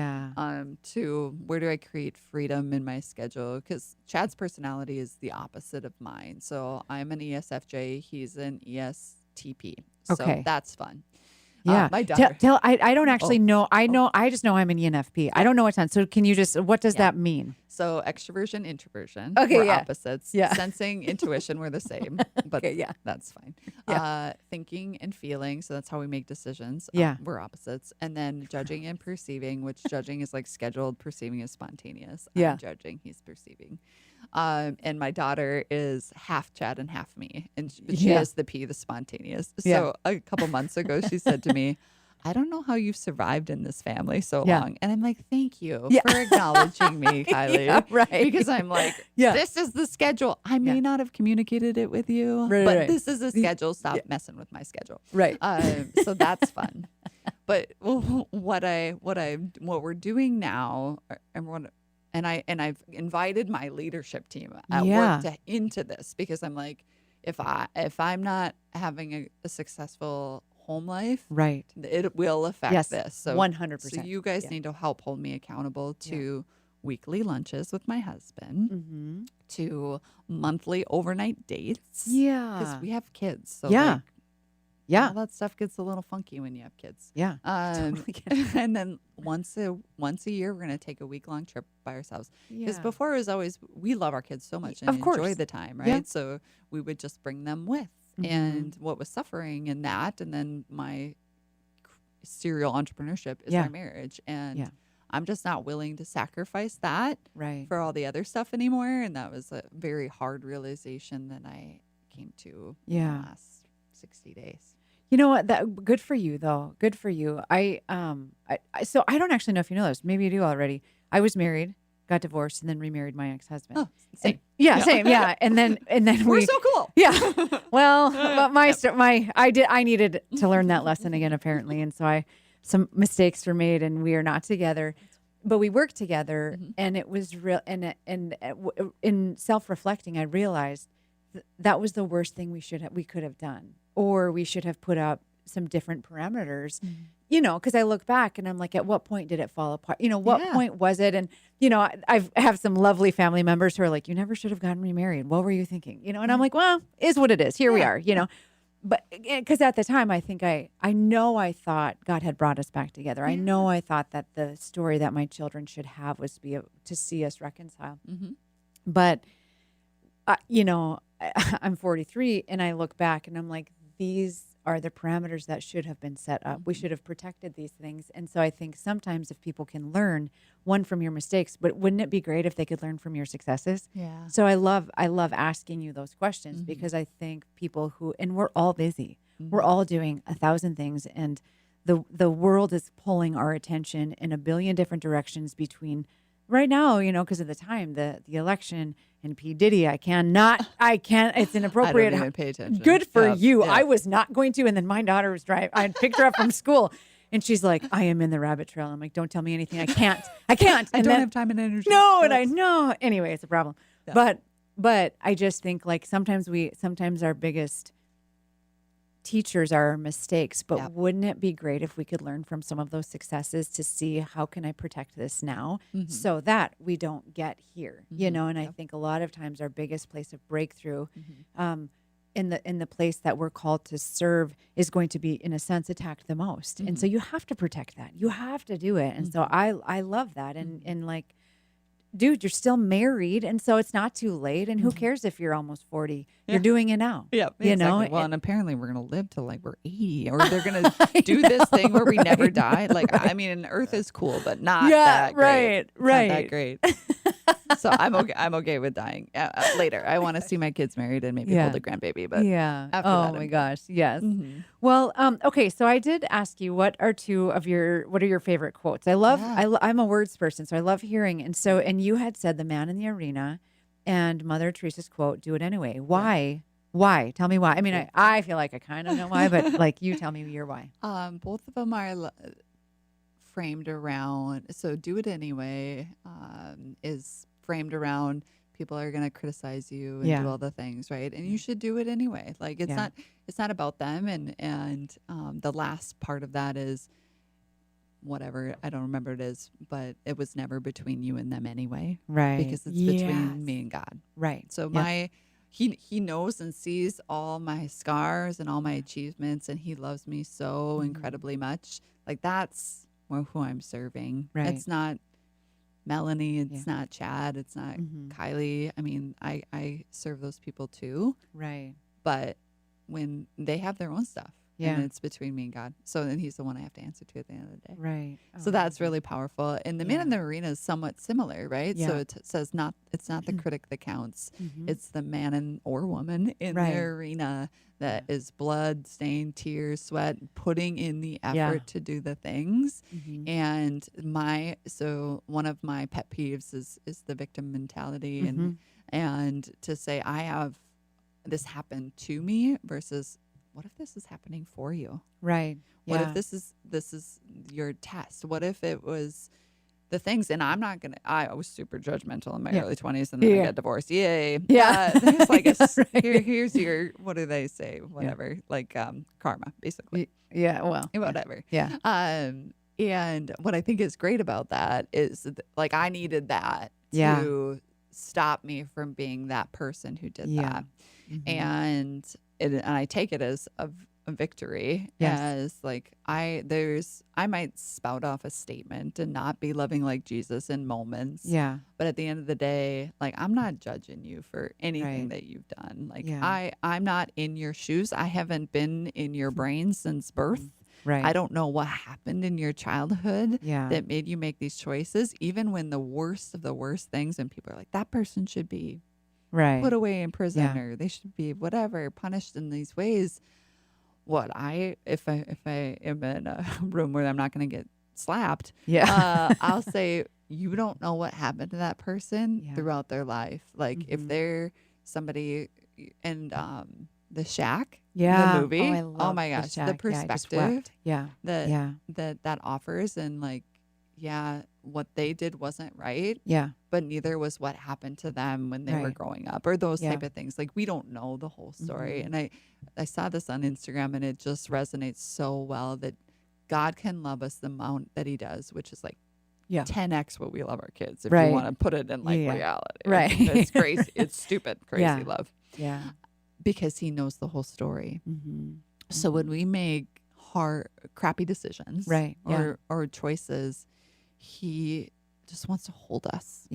Speaker 2: to where do I create freedom in my schedule? Because Chad's personality is the opposite of mine. So I'm an ESFJ, he's an ESTP. So that's fun.
Speaker 1: Yeah.
Speaker 2: My daughter.
Speaker 1: I don't actually know. I just know I'm an ENFP. I don't know what's on. So can you what does that mean?
Speaker 2: So extroversion, introversion.
Speaker 1: Okay.
Speaker 2: We're opposites.
Speaker 1: Yeah.
Speaker 2: Sensing, intuition, we're the same. But that's fine.
Speaker 1: Yeah.
Speaker 2: Thinking and feeling. So that's how we make decisions.
Speaker 1: Yeah.
Speaker 2: We're opposites. And then judging and perceiving, which judging is like scheduled, perceiving is spontaneous.
Speaker 1: Yeah.
Speaker 2: I'm judging, he's perceiving. And my daughter is half Chad and half me. And she is the P, the spontaneous. So a couple months ago, she said to me, I don't know how you've survived in this family so long. And I'm like, thank you for acknowledging me, Kylie.
Speaker 1: Right.
Speaker 2: Because I'm like, this is the schedule. I may not have communicated it with you, but this is a schedule. Stop messing with my schedule.
Speaker 1: Right.
Speaker 2: So that's fun. But what we're doing now, and I've invited my leadership team at work into this, because I'm like, if I'm not having a successful home life,
Speaker 1: right,
Speaker 2: it will affect this. So
Speaker 1: 100%.
Speaker 2: So you guys need to help hold me accountable to weekly lunches with my husband, to monthly overnight dates.
Speaker 1: Yeah.
Speaker 2: Because we have kids. So all that stuff gets a little funky when you have kids.
Speaker 1: Yeah.
Speaker 2: Totally and then once a year, we're going to take a week-long trip by ourselves. Because before it was always, we love our kids so much and enjoy the time, right? Yeah. So we would just bring them with. And what was suffering in that, and then my serial entrepreneurship, is our marriage. And I'm just not willing to sacrifice that for all the other stuff anymore. And that was a very hard realization that I came to in the last 60 days.
Speaker 1: You know what? That good for you, though. Good for you. So I don't actually know if you know this. Maybe you do already. I was married, got divorced, and then remarried my ex-husband.
Speaker 2: Oh, same.
Speaker 1: Same. Yeah, and then
Speaker 2: we're so cool.
Speaker 1: Yeah. Well, but I needed to learn that lesson again, apparently, and so some mistakes were made, and we are not together, but we worked together, and it was real. And in self-reflecting, I realized that was the worst thing we could have done, or we should have put up some different parameters. Because I look back and I'm like, at what point did it fall apart? What point was it? And, I have some lovely family members who are like, you never should have gotten remarried. What were you thinking? And I'm like, well, is what it is. Here we are, But because at the time, I think I thought God had brought us back together. I know I thought that the story that my children should have was to see us reconcile. But, I'm 43 and I look back and I'm like, these are the parameters that should have been set up. We should have protected these things. And so I think sometimes if people can learn from your mistakes, but wouldn't it be great if they could learn from your successes?
Speaker 2: Yeah.
Speaker 1: So I love asking you those questions because I think people and we're all busy. We're all doing 1,000 things, and the world is pulling our attention in a billion different directions between right now, because of the time, the election and P. Diddy. I can't, it's inappropriate.
Speaker 2: I don't even pay attention.
Speaker 1: Good for you. Yeah. I was not going to. And then my daughter was driving. I picked her up from school and she's like, I am in the rabbit trail. I'm like, don't tell me anything. I can't.
Speaker 2: I don't have time and energy.
Speaker 1: No. And I know. Anyway, it's a problem. Yeah. But I just think like sometimes our biggest teachers are our mistakes, but wouldn't it be great if we could learn from some of those successes to see how can I protect this now so that we don't get here, and I think a lot of times our biggest place of breakthrough in the place that we're called to serve is going to be, in a sense, attacked the most. And so you have to protect that. You have to do it. And so I love that. And like, dude, you're still married, and so it's not too late. And who cares if you're almost 40? You're doing it now.
Speaker 2: Yeah, exactly. Well, and apparently we're going to live till like we're 80, or they're going to do this thing where we never die. Like, I mean, Earth is cool, but not that great.
Speaker 1: Right.
Speaker 2: Not that great. So I'm okay with dying later. I want to see my kids married and maybe hold a grandbaby. But after that,
Speaker 1: my gosh, yes. Well, okay. So I did ask you what are your favorite quotes? I'm a words person, so I love hearing. And you had said the man in the arena, and Mother Teresa's quote, "Do it anyway." Why? Yeah. Why? Tell me why. I mean, I feel like I kind of know why, but like you tell me your why.
Speaker 2: Both of them are framed around. So "Do it anyway" is framed around people are going to criticize you and do all the things, right? And you should do it anyway. Like it's not about them. And the last part of that is whatever, I don't remember it is, but it was never between you and them anyway.
Speaker 1: Right.
Speaker 2: Because it's between me and God.
Speaker 1: Right.
Speaker 2: So he knows and sees all my scars and all my achievements, and he loves me so incredibly much. Like that's who I'm serving.
Speaker 1: Right.
Speaker 2: It's not Melanie, it's not Chad, it's not Kylie. I mean, I serve those people too.
Speaker 1: Right.
Speaker 2: But when they have their own stuff, and it's between me and God. So then he's the one I have to answer to at the end of the day.
Speaker 1: Right.
Speaker 2: So that's really powerful. And the man in the arena is somewhat similar, right?
Speaker 1: Yeah.
Speaker 2: So it says it's not the critic that counts. It's the man or woman in the arena that is blood, stain, tears, sweat, putting in the effort to do the things. And one of my pet peeves is the victim mentality and to say I have this happen to me versus what if this is happening for you?
Speaker 1: Right.
Speaker 2: What if this is your test? What if it was the things, and I was super judgmental in my early 20s, and then I got divorced. Yay.
Speaker 1: Yeah.
Speaker 2: There's like
Speaker 1: right.
Speaker 2: here's your, what do they say? Whatever. Like, karma, basically.
Speaker 1: Yeah. Well,
Speaker 2: whatever.
Speaker 1: Yeah.
Speaker 2: And what I think is great about that is like, I needed that to stop me from being that person who did that. And I take it as a victory, as like I might spout off a statement and not be loving like Jesus in moments.
Speaker 1: Yeah.
Speaker 2: But at the end of the day, like, I'm not judging you for anything that you've done. Like, I'm not in your shoes. I haven't been in your brain since birth.
Speaker 1: Right.
Speaker 2: I don't know what happened in your childhood
Speaker 1: that
Speaker 2: made you make these choices, even when the worst of the worst things, and people are like, that person should be put away in prison, or they should be whatever, punished in these ways. If I am in a room where I'm not going to get slapped, I'll say, you don't know what happened to that person throughout their life. Like, if they're somebody in The Shack, the movie, oh my gosh, the perspective that offers, and like, what they did wasn't right. But neither was what happened to them when they were growing up, or those type of things. Like, we don't know the whole story. And I saw this on Instagram, and it just resonates so well that God can love us the amount that he does, which is like 10x what we love our kids, if you want to put it in like reality.
Speaker 1: Right.
Speaker 2: It's crazy. It's stupid, crazy love.
Speaker 1: Yeah.
Speaker 2: Because he knows the whole story. So when we make crappy decisions, or choices, he just wants to hold us.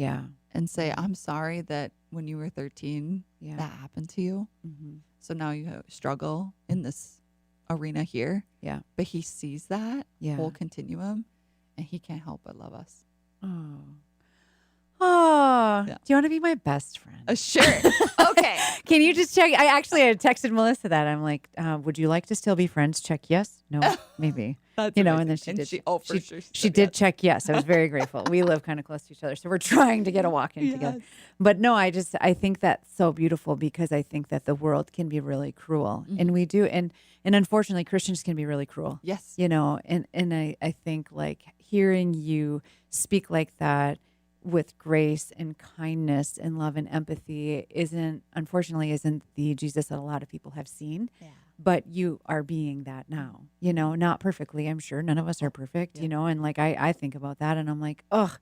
Speaker 2: And say, I'm sorry that when you were 13, that happened to you. So now you struggle in this arena here. But he sees that whole continuum, and he can't help but love us.
Speaker 1: Oh, do you want to be my best friend?
Speaker 2: Sure. Okay.
Speaker 1: Can you just check? I texted Melissa that. I'm like, would you like to still be friends? Check yes. No, maybe.
Speaker 2: That's
Speaker 1: and
Speaker 2: amazing.
Speaker 1: then she did.
Speaker 2: She
Speaker 1: did check yes. I was very grateful. We live kind of close to each other, so we're trying to get a walk in together. But no, I think that's so beautiful, because I think that the world can be really cruel, and we do, and unfortunately, Christians can be really cruel.
Speaker 2: Yes.
Speaker 1: And I think, like, hearing you speak like that, with grace and kindness and love and empathy, unfortunately isn't the Jesus that a lot of people have seen. But you are being that now, not perfectly. I'm sure none of us are perfect, and like, I think about that, and I'm like, ugh,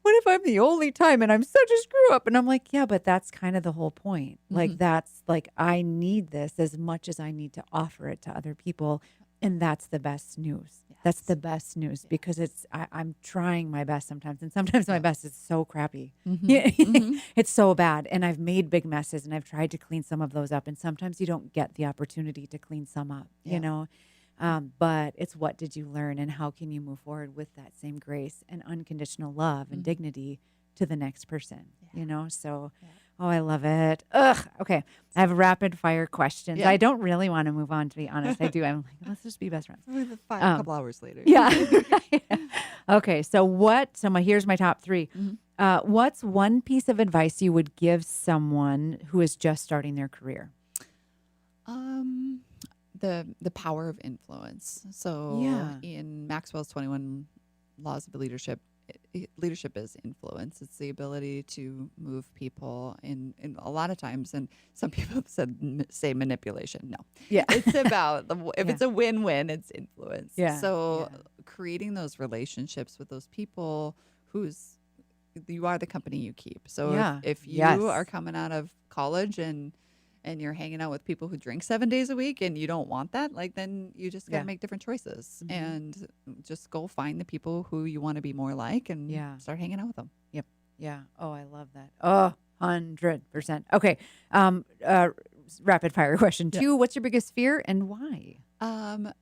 Speaker 1: what if I'm the only time and I'm such a screw up? And I'm like, yeah, but that's kind of the whole point. Like, that's like, I need this as much as I need to offer it to other people. And that's the best news. That's the best news, because I'm trying my best sometimes. And sometimes my best is so crappy. It's so bad. And I've made big messes, and I've tried to clean some of those up. And sometimes you don't get the opportunity to clean some up, but it's, what did you learn, and how can you move forward with that same grace and unconditional love and dignity to the next person, So, oh, I love it. Ugh. Okay. I have rapid fire questions. I don't really want to move on, to be honest. I do. I'm like, let's just be best friends.
Speaker 2: A couple hours later.
Speaker 1: Okay. Here's my top 3. What's one piece of advice you would give someone who is just starting their career?
Speaker 2: The power of influence. So in Maxwell's 21 Laws of Leadership, leadership is influence. It's the ability to move people in a lot of times, and some people say manipulation. No, it's about if it's a win-win, it's influence. So creating those relationships with those people you are the company you keep. So if you are coming out of college and you're hanging out with people who drink 7 days a week, and you don't want that, like, then you just got to make different choices and just go find the people who you want to be more like, and start hanging out with them.
Speaker 1: Yeah. Oh, I love that. Oh, 100%. Okay. Rapid fire question 2. What's your biggest fear, and why?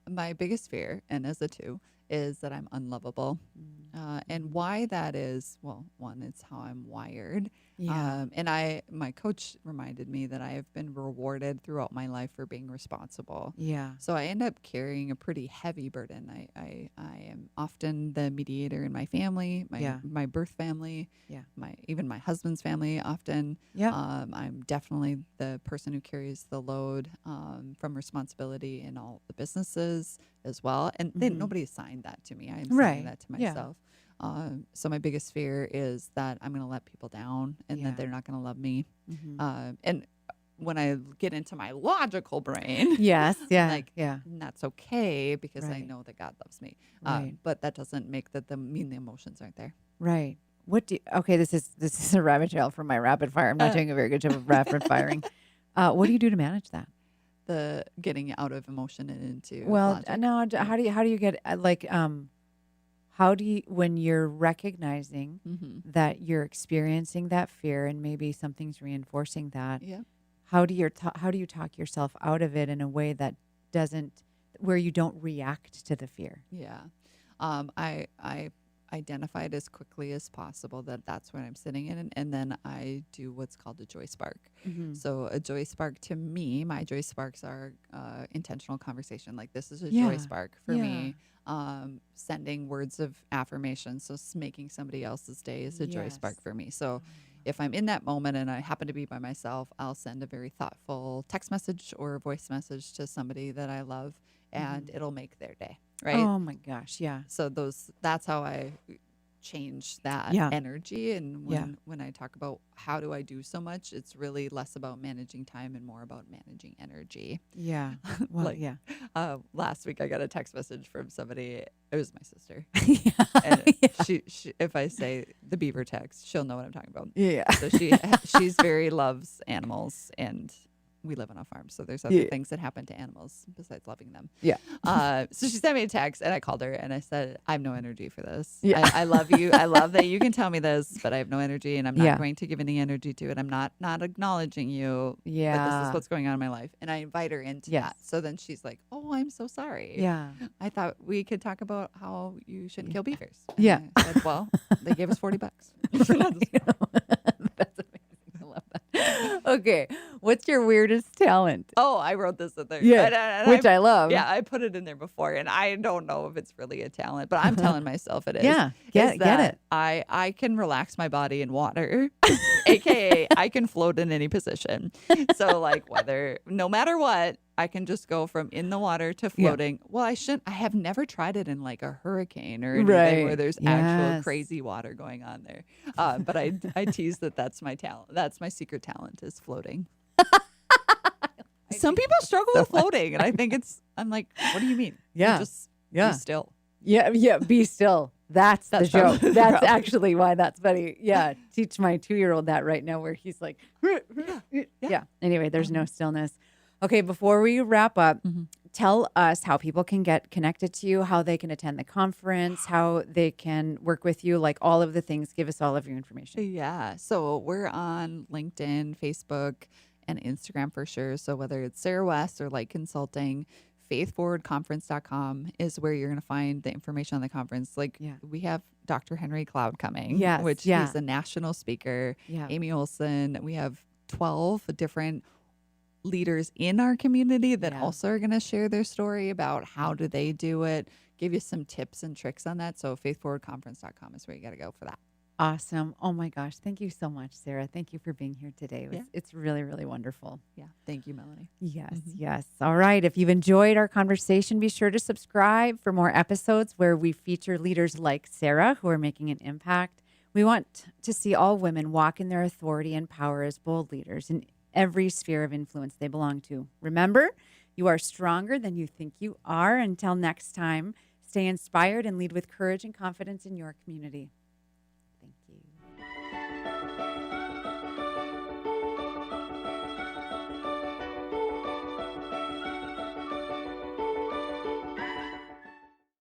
Speaker 2: My biggest fear, and as a 2, is that I'm unlovable. And why that is, well, one, it's how I'm wired. And my coach reminded me that I have been rewarded throughout my life for being responsible. So I end up carrying a pretty heavy burden. I am often the mediator in my family, my birth family, even my husband's family often. I'm definitely the person who carries the load from responsibility in all the businesses as well. And then nobody assigned that to me. I'm assigning that to myself. So my biggest fear is that I'm going to let people down and that they're not going to love me. And when I get into my logical brain, that's okay because I know that God loves me. But that doesn't make mean the emotions aren't there.
Speaker 1: Right. This is a rabbit trail from my rapid fire. I'm not doing a very good job of rapid firing. What do you do to manage that?
Speaker 2: The getting out of emotion and into
Speaker 1: logic. No. How do you get how do you, when you're recognizing that you're experiencing that fear and maybe something's reinforcing that?
Speaker 2: Yeah.
Speaker 1: How do you talk yourself out of it in a way that where you don't react to the fear?
Speaker 2: Yeah. I identify it as quickly as possible that's what I'm sitting in, and then I do what's called a joy spark. So a joy spark, to me, my joy sparks are intentional conversation. Like, this is a joy spark for me. Sending words of affirmation, so making somebody else's day is a joy spark for me. So if I'm in that moment and I happen to be by myself, I'll send a very thoughtful text message or a voice message to somebody that I love, and it'll make their day. Right.
Speaker 1: Oh my gosh. Yeah.
Speaker 2: So that's how I change that energy. And when I talk about how do I do so much, it's really less about managing time and more about managing energy.
Speaker 1: Yeah. Well,
Speaker 2: last week I got a text message from somebody. It was my sister.
Speaker 1: And
Speaker 2: she, if I say the beaver text, she'll know what I'm talking about.
Speaker 1: Yeah.
Speaker 2: So she's very loves animals, and we live on a farm, so there's other things that happen to animals besides loving them.
Speaker 1: Yeah.
Speaker 2: So she sent me a text, and I called her, and I said, I have no energy for this.
Speaker 1: Yeah.
Speaker 2: I love you. I love that you can tell me this, but I have no energy, and I'm not going to give any energy to it. I'm not acknowledging you.
Speaker 1: Yeah.
Speaker 2: But this is what's going on in my life. And I invite her into that. So then she's like, oh, I'm so sorry.
Speaker 1: Yeah.
Speaker 2: I thought we could talk about how you shouldn't kill beavers. And
Speaker 1: Yeah.
Speaker 2: I said, well, they gave us $40.
Speaker 1: That's amazing. I love that. Okay. What's your weirdest talent?
Speaker 2: Oh, I wrote this in there.
Speaker 1: Yeah, which I love.
Speaker 2: Yeah, I put it in there before, and I don't know if it's really a talent, but I'm telling myself it is.
Speaker 1: Yeah, get it.
Speaker 2: I can relax my body in water, aka I can float in any position. So no matter what, I can just go from in the water to floating. Yeah. Well, I have never tried it in like a hurricane or anything where there's actual crazy water going on there. But I tease that's my talent. That's my secret talent, is floating. Some people struggle with floating, and I think I'm like, what do you mean?
Speaker 1: Yeah.
Speaker 2: You just be still.
Speaker 1: Yeah, be still. That's the joke. That's actually why that's funny. Yeah, teach my 2-year-old that right now, where he's like, yeah. Anyway, there's no stillness. Okay, before we wrap up, tell us how people can get connected to you, how they can attend the conference, how they can work with you, like all of the things. Give us all of your information.
Speaker 2: Yeah, so we're on LinkedIn, Facebook, and Instagram for sure. So whether it's Sarah West or Light Consulting, faithforwardconference.com is where you're going to find the information on the conference. We have Dr. Henry Cloud coming, which he's a national speaker. Yeah. Amy Olson. We have 12 different leaders in our community that also are going to share their story about how do they do it, give you some tips and tricks on that. So faithforwardconference.com is where you got to go for that.
Speaker 1: Awesome. Oh my gosh. Thank you so much, Sarah. Thank you for being here today. It's really, really wonderful.
Speaker 2: Yeah. Thank you, Melanie.
Speaker 1: Yes. Yes. All right. If you've enjoyed our conversation, be sure to subscribe for more episodes where we feature leaders like Sarah who are making an impact. We want to see all women walk in their authority and power as bold leaders in every sphere of influence they belong to. Remember, you are stronger than you think you are. Until next time, stay inspired and lead with courage and confidence in your community. Thank you.